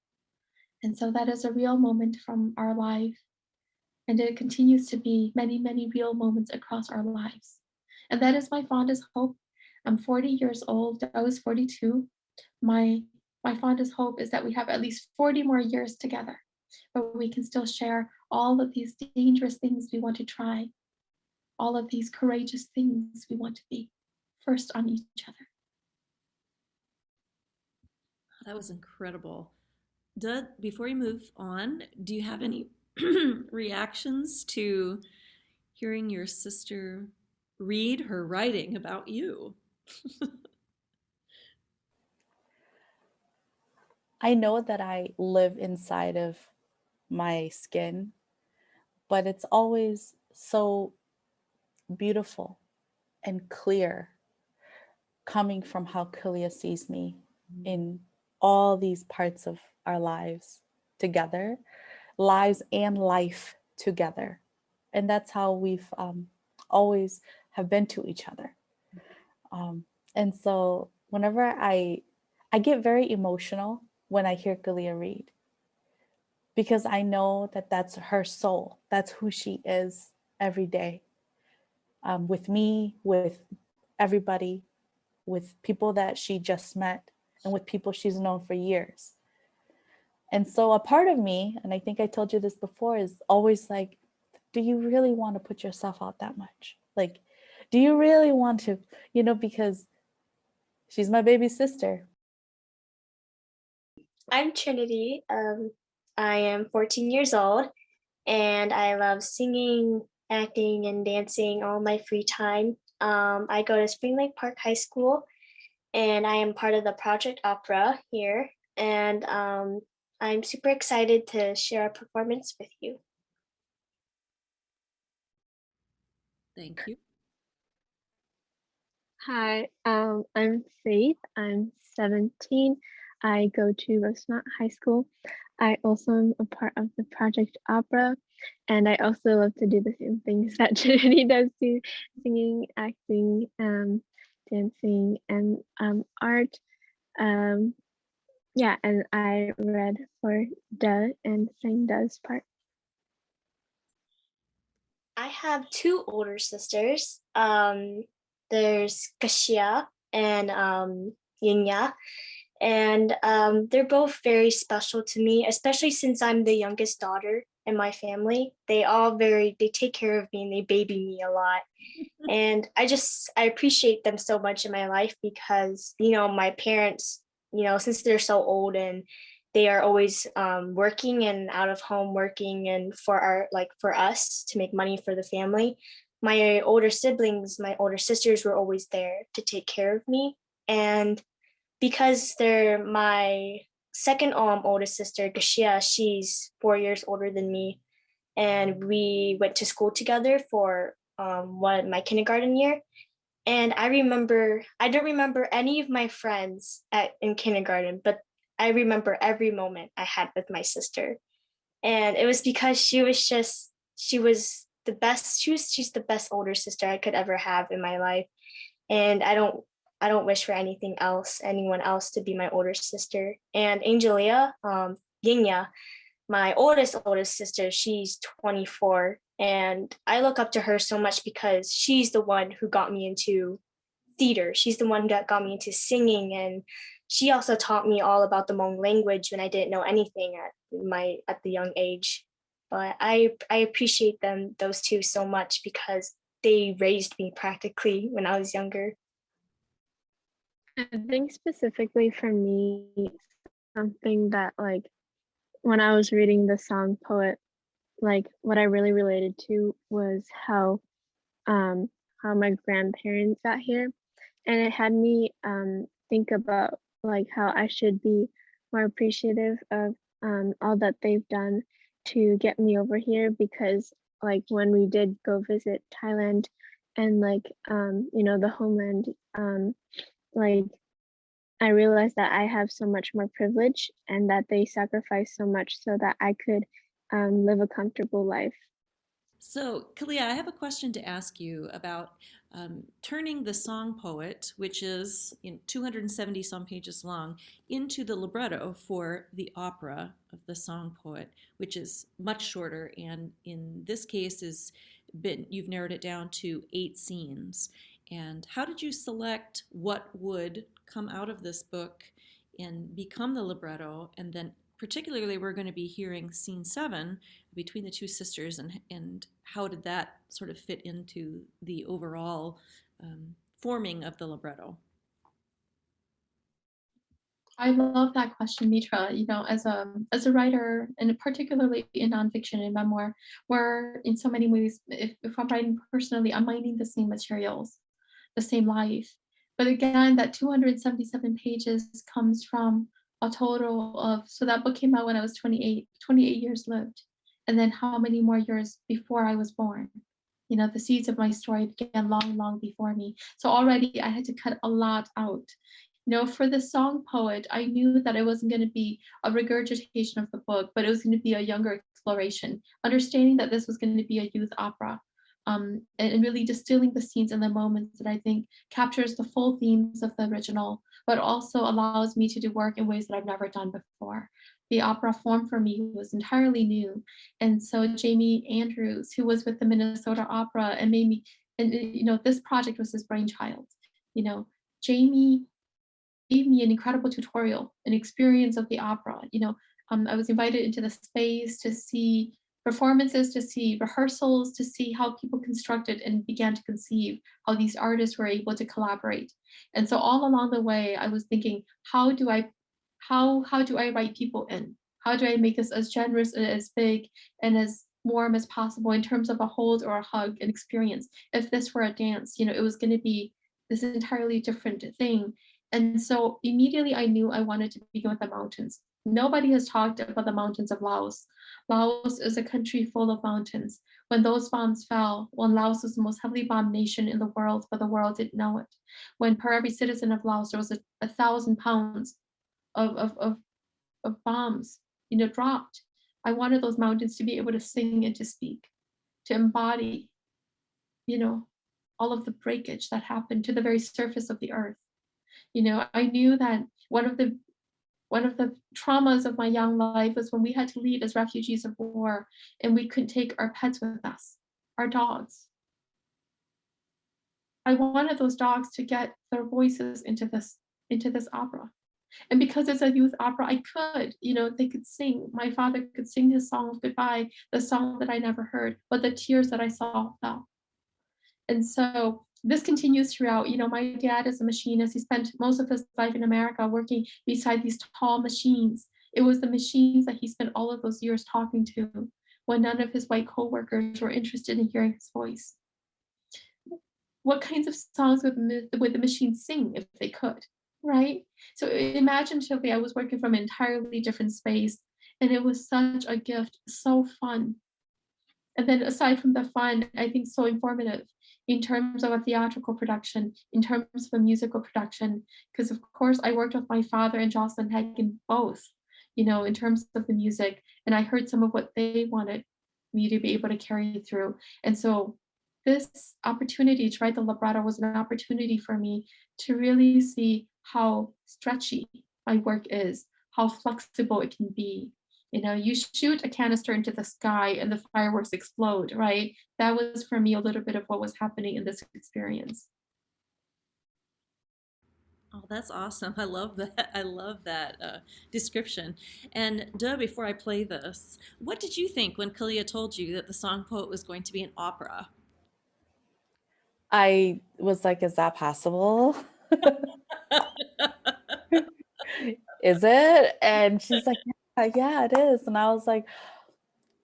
And so that is a real moment from our life. And it continues to be many, many real moments across our lives. And that is my fondest hope. I'm 40 years old. I was 42. My my fondest hope is that we have at least 40 more years together, where we can still share all of these dangerous things we want to try, all of these courageous things we want to be, first on each other. That was incredible. Doug, before you move on, do you have any reactions to hearing your sister read her writing about you? I know that I live inside of my skin, but it's always so beautiful and clear coming from how Kalia sees me in all these parts of our lives together, lives and life together. And that's how we've always have been to each other. And so whenever I get very emotional when I hear Kalia read, because I know that that's her soul. That's who she is every day, with me, with everybody, with people that she just met, and with people she's known for years. And so a part of me, and I think I told you this before, is always like, do you really want to put yourself out that much? Like, do you really want to, because she's my baby sister. I'm Trinity. I am 14 years old and I love singing, acting, and dancing all my free time. I go to Spring Lake Park High School and I am part of the Project Opera here. And I'm super excited to share a performance with you. Thank you. Hi, I'm Faith. I'm 17. I go to Rosemont High School. I also am a part of the Project Opera, and I also love to do the same things that Trinity does too, singing, acting, dancing, and art. Um, yeah, and I read for Duh and sang Duh's part. I have two older sisters. There's Kashia and Yinya. And they're both very special to me, especially since I'm the youngest daughter in my family. They take care of me and they baby me a lot. And I appreciate them so much in my life because, my parents, since they're so old and they are always working and out of home working and for us to make money for the family. My older siblings, my older sisters were always there to take care of me. And because they're my second oldest sister, Gashia, she's 4 years older than me. And we went to school together for my kindergarten year. And I don't remember any of my friends in kindergarten, but I remember every moment I had with my sister. And it was because she's the best older sister I could ever have in my life. And I don't wish for anyone else to be my older sister. And Angelia, Yinya, my oldest sister, she's 24. And I look up to her so much because she's the one who got me into theater. She's the one that got me into singing. And she also taught me all about the Hmong language when I didn't know anything at the young age. But I appreciate those two so much because they raised me practically when I was younger. I think specifically for me, something that when I was reading the song Poet, what I really related to was how my grandparents got here, and it had me think about how I should be more appreciative of all that they've done to get me over here, because when we did go visit Thailand and the homeland, like I realized that I have so much more privilege and that they sacrificed so much so that I could live a comfortable life. So, Kalia, I have a question to ask you about turning the song poet, which is 270 some pages long, into the libretto for the opera of the song poet, which is much shorter, and in this case you've narrowed it down to 8 scenes. And how did you select what would come out of this book and become the libretto? And then particularly we're going to be hearing scene 7 between the two sisters, and how did that sort of fit into the overall forming of the libretto? I love that question, Mitra. As a writer, and particularly in nonfiction and memoir, where in so many ways, if I'm writing personally, I'm mining the same materials, the same life. But again, that 277 pages comes from a total of, so that book came out when I was 28 years lived. And then how many more years before I was born? The seeds of my story began long, long before me. So already I had to cut a lot out. For the song poet, I knew that it wasn't going to be a regurgitation of the book, but it was going to be a younger exploration, understanding that this was going to be a youth opera, and really distilling the scenes and the moments that I think captures the full themes of the original, but also allows me to do work in ways that I've never done before. The opera form for me was entirely new. And so Jamie Andrews, who was with the Minnesota Opera and made me, and this project was his brainchild. Jamie gave me an incredible tutorial, an experience of the opera. I was invited into the space to see performances, to see rehearsals, to see how people constructed and began to conceive how these artists were able to collaborate. And so all along the way, I was thinking, how do I write people in? How do I make this as generous and as big and as warm as possible in terms of a hold or a hug and experience? If this were a dance, it was going to be this entirely different thing. And so immediately I knew I wanted to begin with the mountains. Nobody has talked about the mountains of Laos. Laos is a country full of mountains. When those bombs fell, when Laos was the most heavily bombed nation in the world, but the world didn't know it. When per every citizen of Laos, there was 1,000 pounds of bombs, dropped. I wanted those mountains to be able to sing and to speak, to embody, all of the breakage that happened to the very surface of the earth. I knew that one of the traumas of my young life was when we had to leave as refugees of war and we couldn't take our pets with us, our dogs. I wanted those dogs to get their voices into this opera. And because it's a youth opera, I could, they could sing. My father could sing his song of goodbye, the song that I never heard, but the tears that I saw fell. And so this continues throughout. My dad is a machinist. He spent most of his life in America working beside these tall machines. It was the machines that he spent all of those years talking to when none of his white coworkers were interested in hearing his voice. What kinds of songs would the machines sing if they could, right? So imaginatively, I was working from an entirely different space, and it was such a gift, so fun. And then aside from the fun, I think so informative in terms of a theatrical production, in terms of a musical production, because of course I worked with my father and Jocelyn Hagen both, in terms of the music, and I heard some of what they wanted me to be able to carry through. And so this opportunity to write the libretto was an opportunity for me to really see how stretchy my work is, how flexible it can be. You shoot a canister into the sky and the fireworks explode, right? That was for me a little bit of what was happening in this experience. Oh, that's awesome. I love that. I love that description. And Duh, before I play this, what did you think when Kalia told you that the song poet was going to be an opera? I was like, is that possible? Is it? And she's like, yeah, it is. And I was like,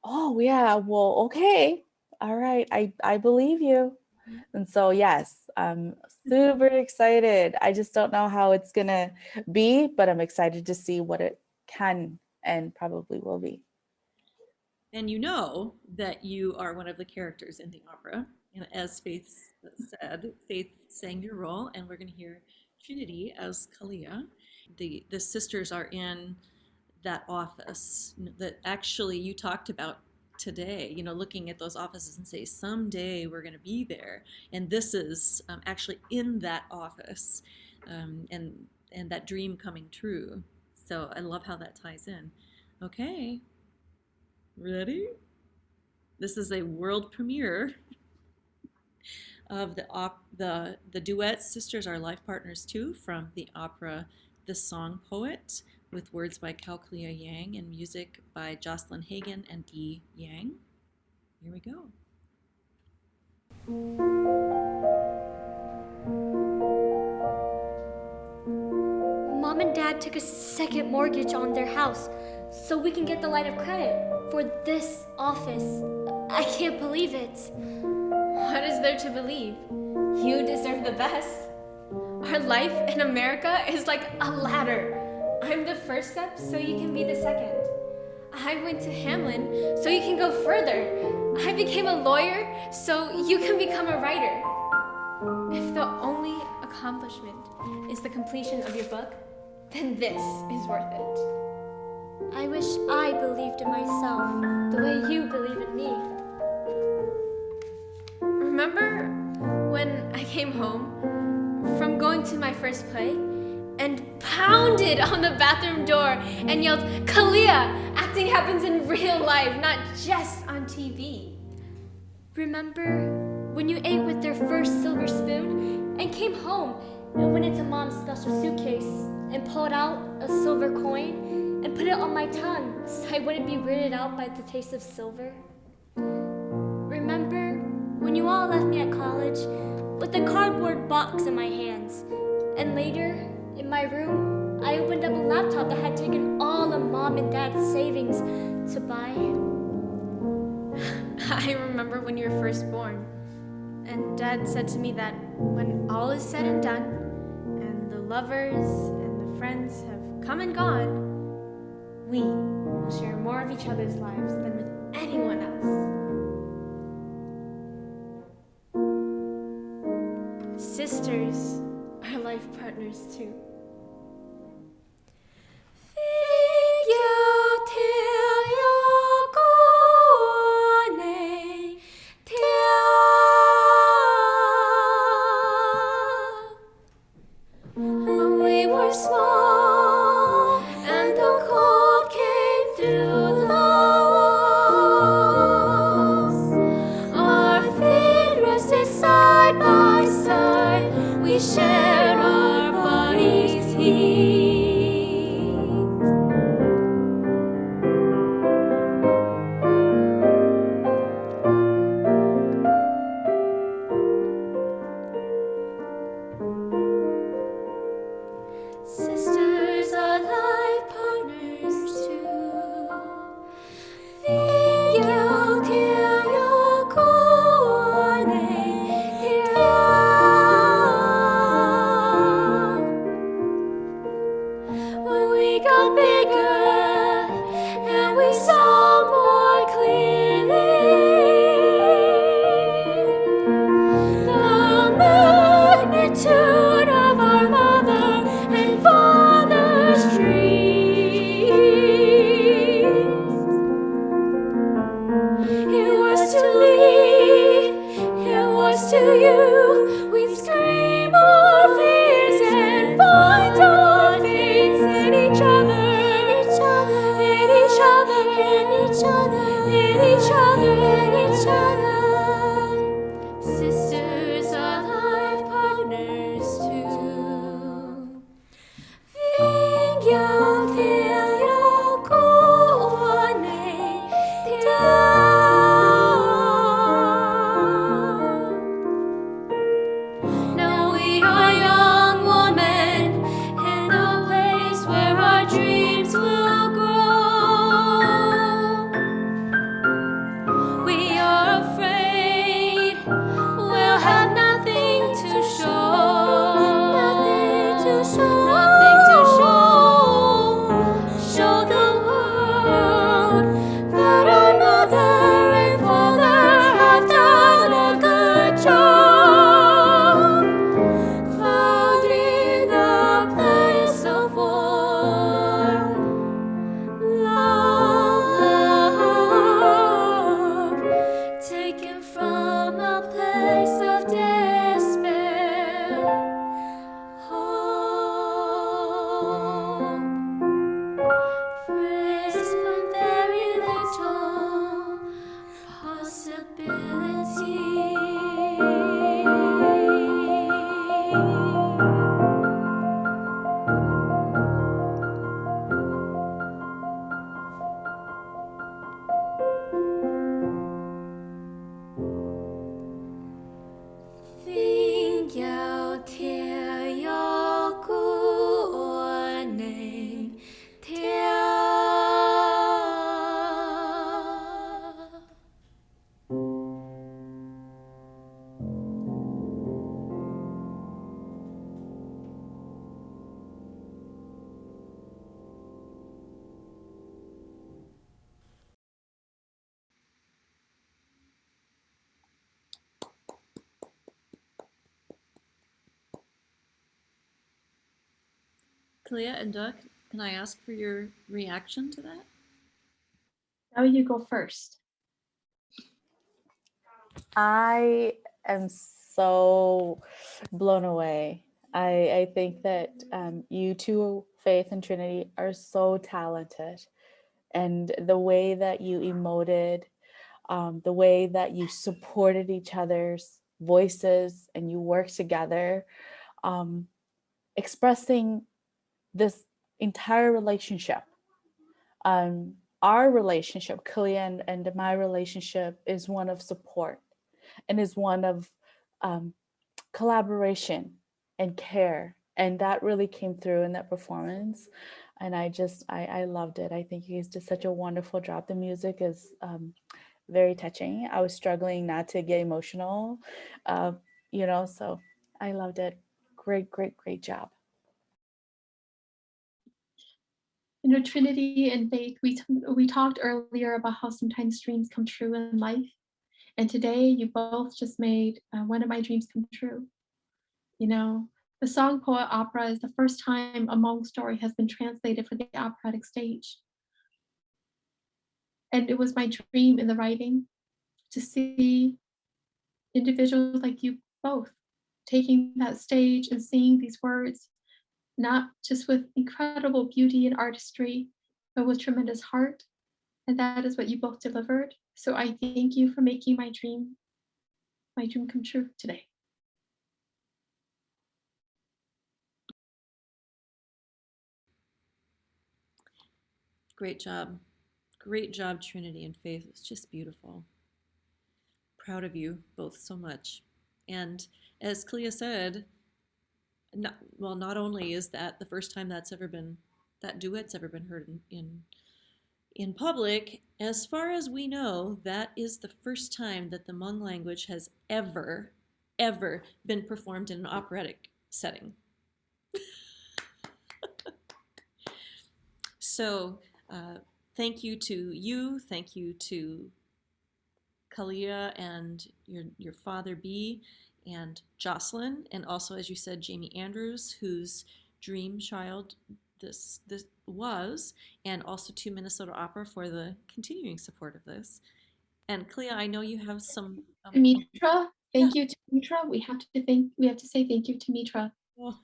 oh yeah, well, okay. All right. I believe you. And so, yes, I'm super excited. I just don't know how it's going to be, but I'm excited to see what it can and probably will be. And you know that you are one of the characters in the opera. And as Faith said, Faith sang your role, and we're going to hear Trinity as Kalia. The sisters are in that office that actually you talked about today, looking at those offices and say, someday we're going to be there. And this is actually in that office, and that dream coming true. So I love how that ties in. Okay, ready? This is a world premiere of the duet Sisters Are Life Partners too, from the opera The Song Poet, with words by Kao Kalia Yang and music by Jocelyn Hagen and Dee Yang. Here we go. Mom and Dad took a second mortgage on their house so we can get the line of credit for this office. I can't believe it. What is there to believe? You deserve the best. Our life in America is like a ladder. I'm the first step, so you can be the second. I went to Hamlin, so you can go further. I became a lawyer, so you can become a writer. If the only accomplishment is the completion of your book, then this is worth it. I wish I believed in myself the way you believe in me. Remember when I came home from going to my first play and pounded on the bathroom door and yelled, "Kalia! Acting happens in real life, not just on TV." Remember when you ate with their first silver spoon and came home and went into Mom's special suitcase and pulled out a silver coin and put it on my tongue so I wouldn't be weirded out by the taste of silver. Remember when you all left me at college with a cardboard box in my hands, and later in my room I opened up a laptop that had taken all of Mom and Dad's savings to buy? I remember when you were first born, and Dad said to me that when all is said and done, and the lovers and the friends have come and gone, we will share more of each other's lives than with anyone else. Sisters are life partners too. When we were small and the cold came through the walls, our feet rested side by side. We shared our bodies' heat. Sisters are life partners too. Vingyao Tiao Kuane When we got bigger and we saw more clearly the magnitude of our mother and father's dreams. It was to me, it was to you. We'd scream our fears and find our faith in each other, in each other, in each other, in each other, in each other, in each other. Sisters are life partners too. Vingyao Tiao Kuane Tiao. Now we are young women in a place where our dreams will grow. We are afraid we'll have nothing to show. Nothing to show. Nothing to show. Show the world that our mother and father have done a good job. Found in a place of warmth, love, taken from a place of despair, hope, praise but very little possibility. Vingyao Tiao Kuane Tiao. Kalia and Doug, can I ask for your reaction to that? Now you go first. I am so blown away. I think that you two, Faith and Trinity, are so talented. And the way that you emoted, the way that you supported each other's voices and you worked together, expressing this entire relationship Our relationship, Kalia and my relationship, is one of support and is one of collaboration and care. And that really came through in that performance. And I loved it. I think he's did such a wonderful job. The music is very touching. I was struggling not to get emotional, so I loved it. Great, great, great job. Trinity and Faith, we talked earlier about how sometimes dreams come true in life. And today you both just made one of my dreams come true. The song Poet Opera is the first time a Hmong story has been translated for the operatic stage. And it was my dream in the writing to see individuals like you both taking that stage and seeing these words, not just with incredible beauty and artistry, but with tremendous heart. And that is what you both delivered. So I thank you for making my dream come true today. Great job. Great job, Trinity and Faith. It's just beautiful. Proud of you both so much. And as Kalia said, not only is that the first time that duet's ever been heard in public, as far as we know, that is the first time that the Hmong language has ever been performed in an operatic setting. So thank you to you, thank you to Kalia and your father B and Jocelyn, and also, as you said, Jamie Andrews, whose dream child this was, and also to Minnesota Opera for the continuing support of this. And Kalia, I know you have some. Mitra, thank you to Mitra. We have to say thank you to Mitra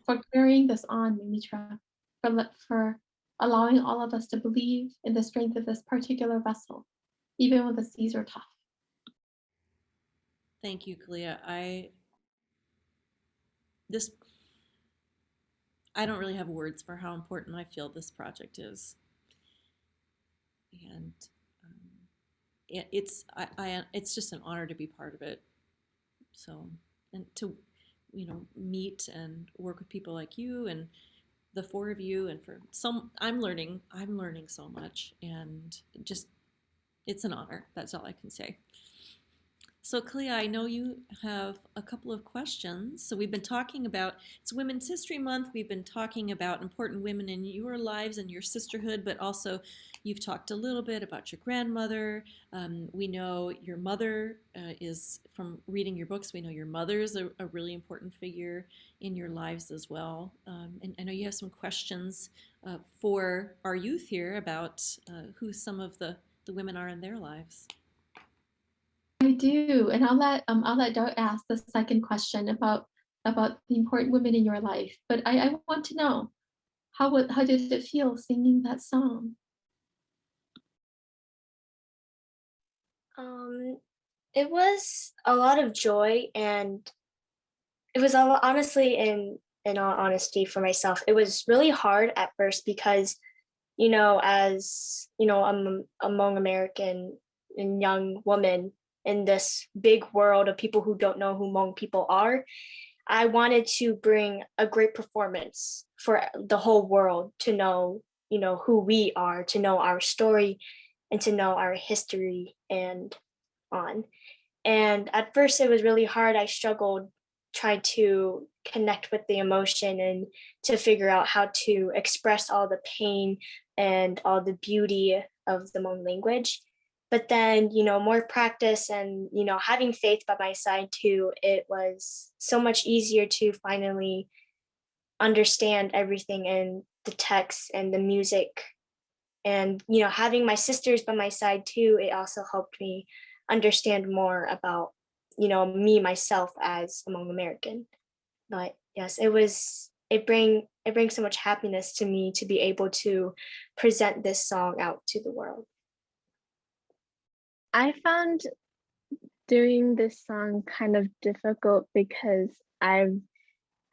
for carrying this on, Mitra, for allowing all of us to believe in the strength of this particular vessel, even when the seas are tough. Thank you, Kalia. I don't really have words for how important I feel this project is, and it's just an honor to be part of it. So, and to meet and work with people like you and the four of you, and I'm learning so much, and just it's an honor. That's all I can say. So Kalia, I know you have a couple of questions. So we've been talking about, it's Women's History Month. We've been talking about important women in your lives and your sisterhood, but also you've talked a little bit about your grandmother. We know your mother is, from reading your books, we know your mother is a really important figure in your lives as well. And I know you have some questions for our youth here about who some of the women are in their lives. I do, and I'll let Doug ask the second question about the important women in your life. But I want to know how did it feel singing that song? It was a lot of joy, and it was honestly, in all honesty, for myself, it was really hard at first because, as I'm a Hmong American and young woman in this big world of people who don't know who Hmong people are. I wanted to bring a great performance for the whole world to know, who we are, to know our story, and to know our history and on. And at first it was really hard. I struggled trying to connect with the emotion and to figure out how to express all the pain and all the beauty of the Hmong language. But then, more practice and, having Faith by my side too, it was so much easier to finally understand everything in the text and the music. And, having my sisters by my side too, it also helped me understand more about, me, myself as a Hmong American. But yes, it brings so much happiness to me to be able to present this song out to the world. I found doing this song kind of difficult because I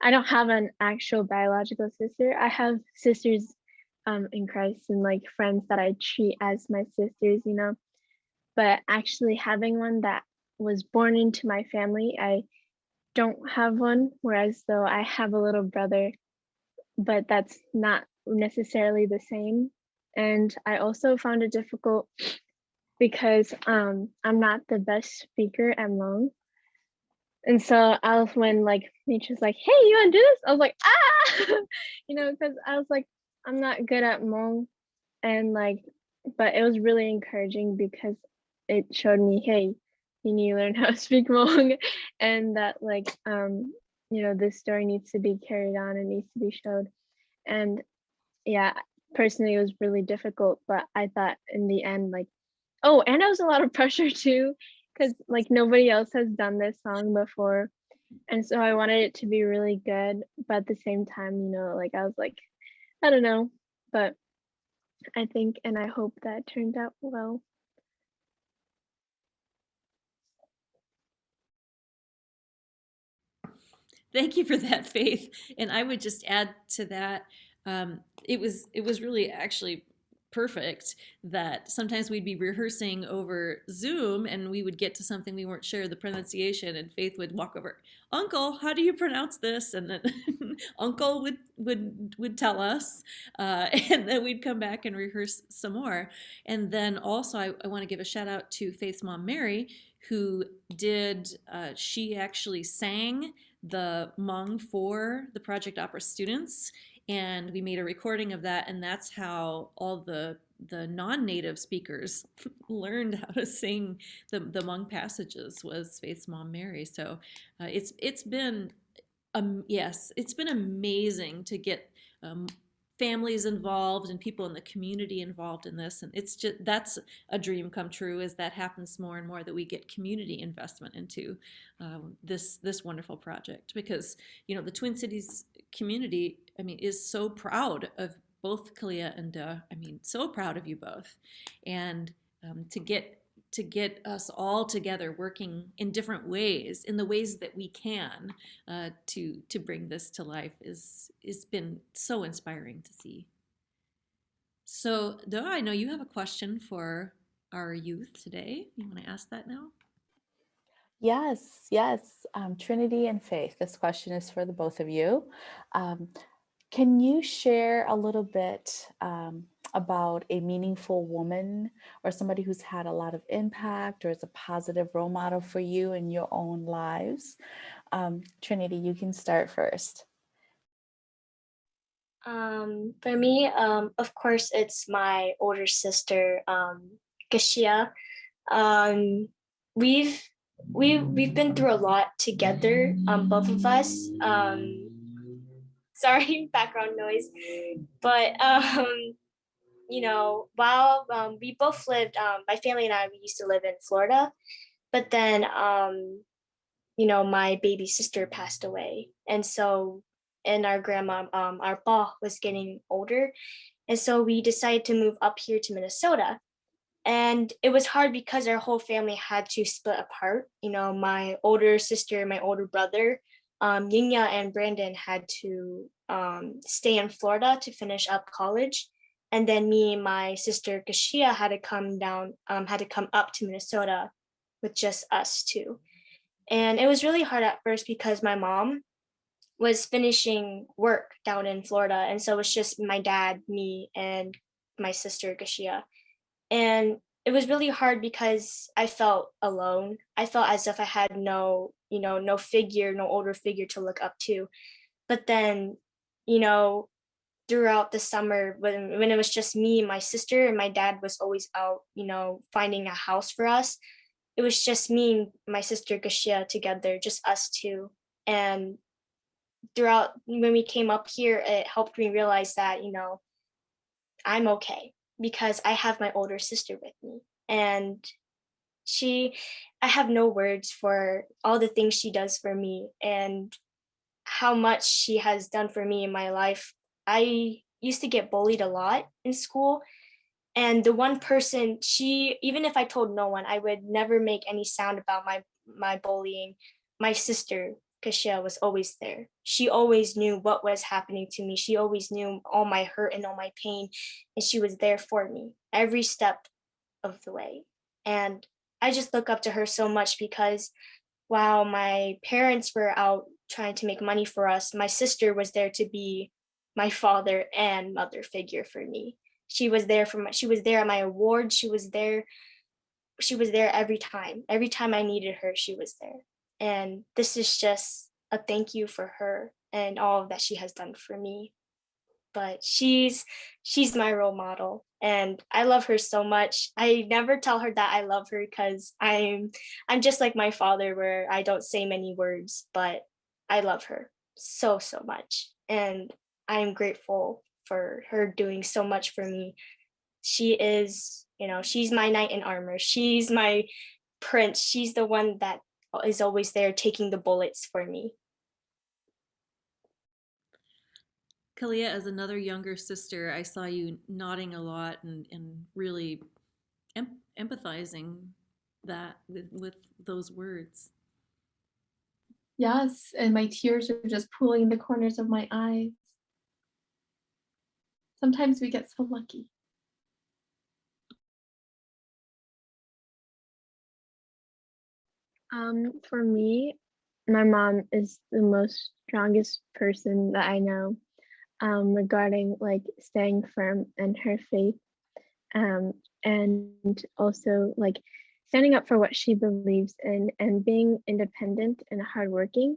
don't have an actual biological sister. I have sisters in Christ and like friends that I treat as my sisters, you know. But actually having one that was born into my family, I don't have one, whereas though I have a little brother, but that's not necessarily the same. And I also found it difficult because I'm not the best speaker at Hmong. And so I was when like Nature's like, hey, you wanna do this? I was like, ah, you know, because I was like, I'm not good at Hmong, and like, but it was really encouraging because it showed me, hey, you need to learn how to speak Hmong, and that like, you know, this story needs to be carried on and needs to be showed. And yeah, personally, it was really difficult, but I thought in the end, like, oh, and it was a lot of pressure too, because like nobody else has done this song before. And so I wanted it to be really good, but at the same time, you know, like I was like, I don't know, but I think and I hope that turned out well. Thank you for that, Faith. And I would just add to that, it was really actually perfect that sometimes we'd be rehearsing over Zoom and we would get to something we weren't sure of the pronunciation, and Faith would walk over, Uncle, how do you pronounce this? And then Uncle would tell us, and then we'd come back and rehearse some more. And then also, I want to give a shout out to Faith's mom, Mary, who did. She actually sang the Hmong for the Project Opera students, and we made a recording of that, and that's how all the non-native speakers learned how to sing the Hmong passages, was Faith's mom, Mary. So it's been yes, it's been amazing to get families involved and people in the community involved in this, and it's just, that's a dream come true, as that happens more and more, that we get community investment into this wonderful project, because you know the Twin Cities community, I mean, is so proud of both Kalia and I mean, so proud of you both, and to get us all together working in different ways, in the ways that we can, to bring this to life is been so inspiring to see. So, Doa, I know you have a question for our youth today. You want to ask that now? Yes, yes. Trinity and Faith, this question is for the both of you. Can you share a little bit about a meaningful woman or somebody who's had a lot of impact or is a positive role model for you in your own lives? Trinity, you can start first. For me, of course, it's my older sister, Kashia. Um, we've we've been through a lot together, both of us. Sorry, background noise, but you know, while we both lived, my family and I, we used to live in Florida, but then you know, my baby sister passed away, and so and our grandma, our pa was getting older, and so we decided to move up here to Minnesota. And it was hard because our whole family had to split apart. You know, my older sister, my older brother, Yinya and Brandon had to stay in Florida to finish up college. And then me and my sister Kashia had to come down, had to come up to Minnesota with just us two. And it was really hard at first because my mom was finishing work down in Florida. And so it was just my dad, me, and my sister Kashia. And it was really hard because I felt alone. I felt as if I had no, you know, no figure, no older figure to look up to. But then, you know, throughout the summer, when it was just me and my sister, and my dad was always out, you know, finding a house for us, it was just me and my sister Gashia together, just us two. And throughout, when we came up here, it helped me realize that, you know, I'm okay because I have my older sister with me. And she, I have no words for all the things she does for me and how much she has done for me in my life. I used to get bullied a lot in school. And the one person, she, even if I told no one, I would never make any sound about my bullying. My sister, Kashia was always there. She always knew what was happening to me. She always knew all my hurt and all my pain, and she was there for me every step of the way. And I just look up to her so much because while my parents were out trying to make money for us, my sister was there to be my father and mother figure for me. She was there for my she was there at my awards. She was there every time. Every time I needed her, she was there. And this is just a thank you for her and all of that she has done for me. But she's my role model and I love her so much. I never tell her that I love her because I'm just like my father where I don't say many words, but I love her so so much. And I'm grateful for her doing so much for me. She is, she's my knight in armor. She's my prince. She's the one that is always there taking the bullets for me. Kalia, as another younger sister, I saw you nodding a lot and really empathizing that with those words. Yes, and my tears are just pooling in the corners of my eyes. Sometimes we get so lucky. For me, my mom is the most strongest person that I know, regarding like staying firm in her faith, and also like standing up for what she believes in and being independent and hardworking.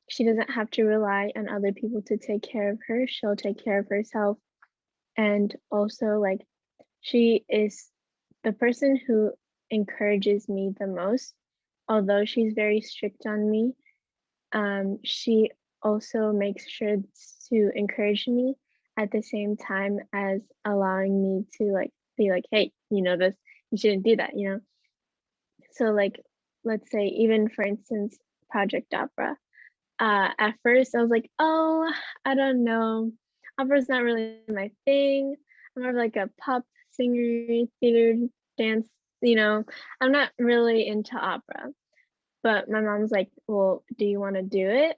She doesn't have to rely on other people to take care of her. She'll take care of herself. And also, like, she is the person who encourages me the most. Although she's very strict on me, she also makes sure to encourage me at the same time as allowing me to like be like, hey, you know this, you shouldn't do that, you know. So like, let's say even for instance, Project Opera. At first I was like, oh, I don't know, opera's not really my thing. I'm more of like a pop singer, theater, dance, you know. I'm not really into opera. But my mom's like, well, do you want to do it?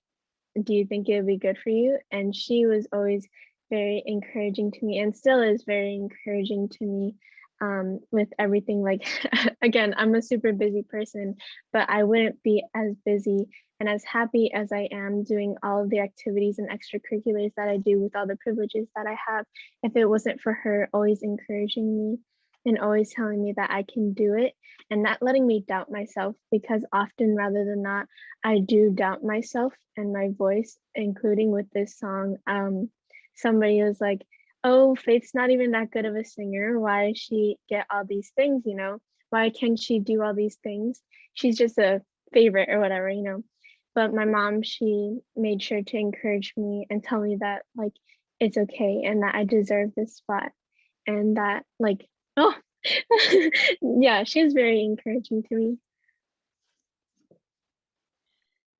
Do you think it would be good for you? And she was always very encouraging to me and still is very encouraging to me, with everything. Like, again, I'm a super busy person, but I wouldn't be as busy and as happy as I am doing all of the activities and extracurriculars that I do with all the privileges that I have if it wasn't for her always encouraging me and always telling me that I can do it and not letting me doubt myself, because often rather than not, I do doubt myself and my voice, including with this song. Somebody was like, oh, Faith's not even that good of a singer. Why does she get all these things, you know? Why can't she do all these things? She's just a favorite or whatever, you know? But my mom, she made sure to encourage me and tell me that like it's okay and that I deserve this spot and that like, oh, yeah, she's very encouraging to me.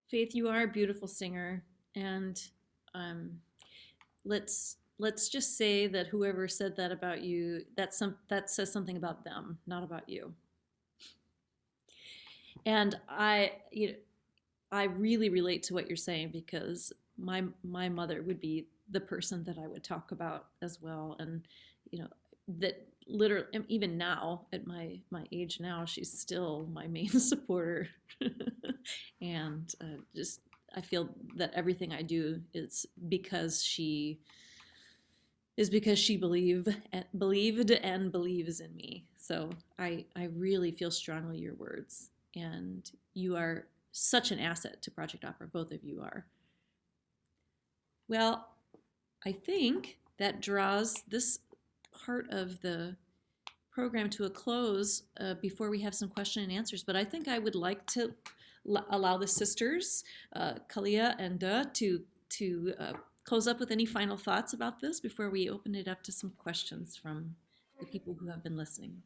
Faith, you are a beautiful singer, and um, let's just say that whoever said that about you, that says something about them, not about you. And I really relate to what you're saying because my mother would be the person that I would talk about as well, and that literally even now at my age now, she's still my main supporter, and just I feel that everything I do is because she believed and believes in me. So I really feel strongly your words, and you are such an asset to Project Opera. Both of you are. Well, I think that draws this part of the program to a close before we have some question and answers. But I think I would like to allow the sisters, Kalia and to close up with any final thoughts about this before we open it up to some questions from the people who have been listening.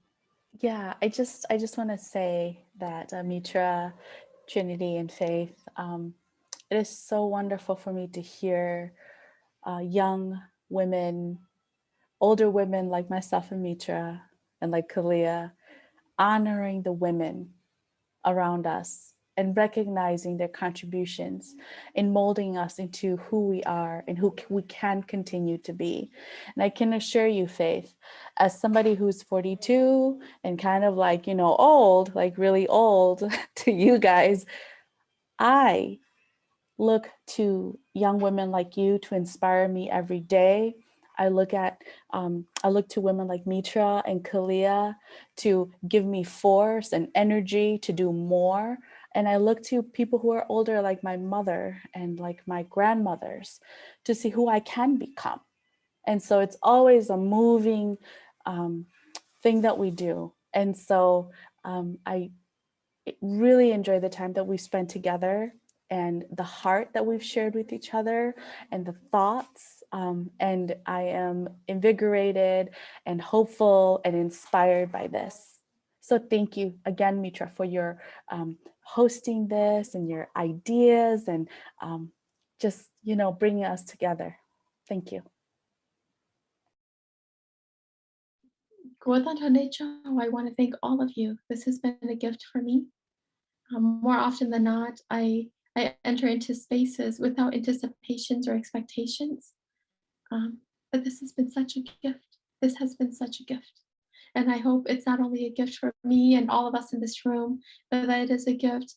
Yeah, I just want to say that Mitra, Trinity, and Faith, it is so wonderful for me to hear young women, older women like myself and Mitra, and like Kalia, honoring the women around us and recognizing their contributions in molding us into who we are and who we can continue to be. And I can assure you, Faith, as somebody who's 42 and kind of like, old, like really old to you guys, I look to young women like you to inspire me every day. I look to women like Mitra and Kalia to give me force and energy to do more. And I look to people who are older, like my mother and like my grandmothers, to see who I can become. And so it's always a moving thing that we do. And so I really enjoy the time that we spent together and the heart that we've shared with each other and the thoughts. And I am invigorated and hopeful and inspired by this. So thank you again, Mitra, for your hosting this and your ideas and just, bringing us together. Thank you. I want to thank all of you. This has been a gift for me. More often than not, I enter into spaces without anticipations or expectations. But this has been such a gift. This has been such a gift. And I hope it's not only a gift for me and all of us in this room, but that it is a gift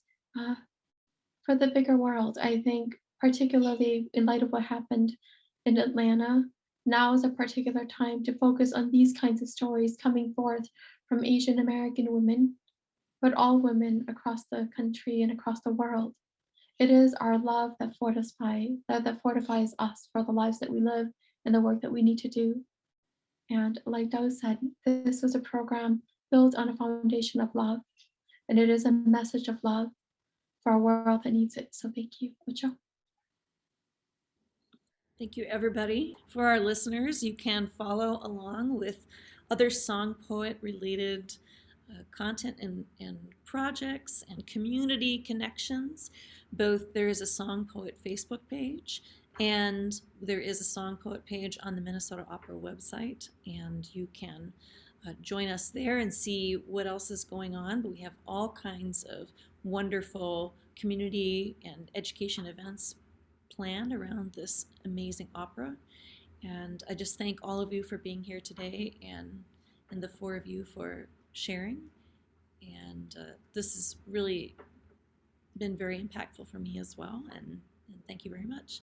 for the bigger world. I think, particularly in light of what happened in Atlanta, now is a particular time to focus on these kinds of stories coming forth from Asian American women, but all women across the country and across the world. It is our love that fortifies us for the lives that we live and the work that we need to do. And like Doe said, this was a program built on a foundation of love, and it is a message of love for a world that needs it. So thank you, Ocho. Thank you, everybody. For our listeners, you can follow along with other song poet related content and projects and community connections. Both there is a Song Poet Facebook page and there is a Song Poet page on the Minnesota Opera website, and you can join us there and see what else is going on. But we have all kinds of wonderful community and education events planned around this amazing opera. And I just thank all of you for being here today and the four of you for sharing. And this has really been very impactful for me as well. And thank you very much.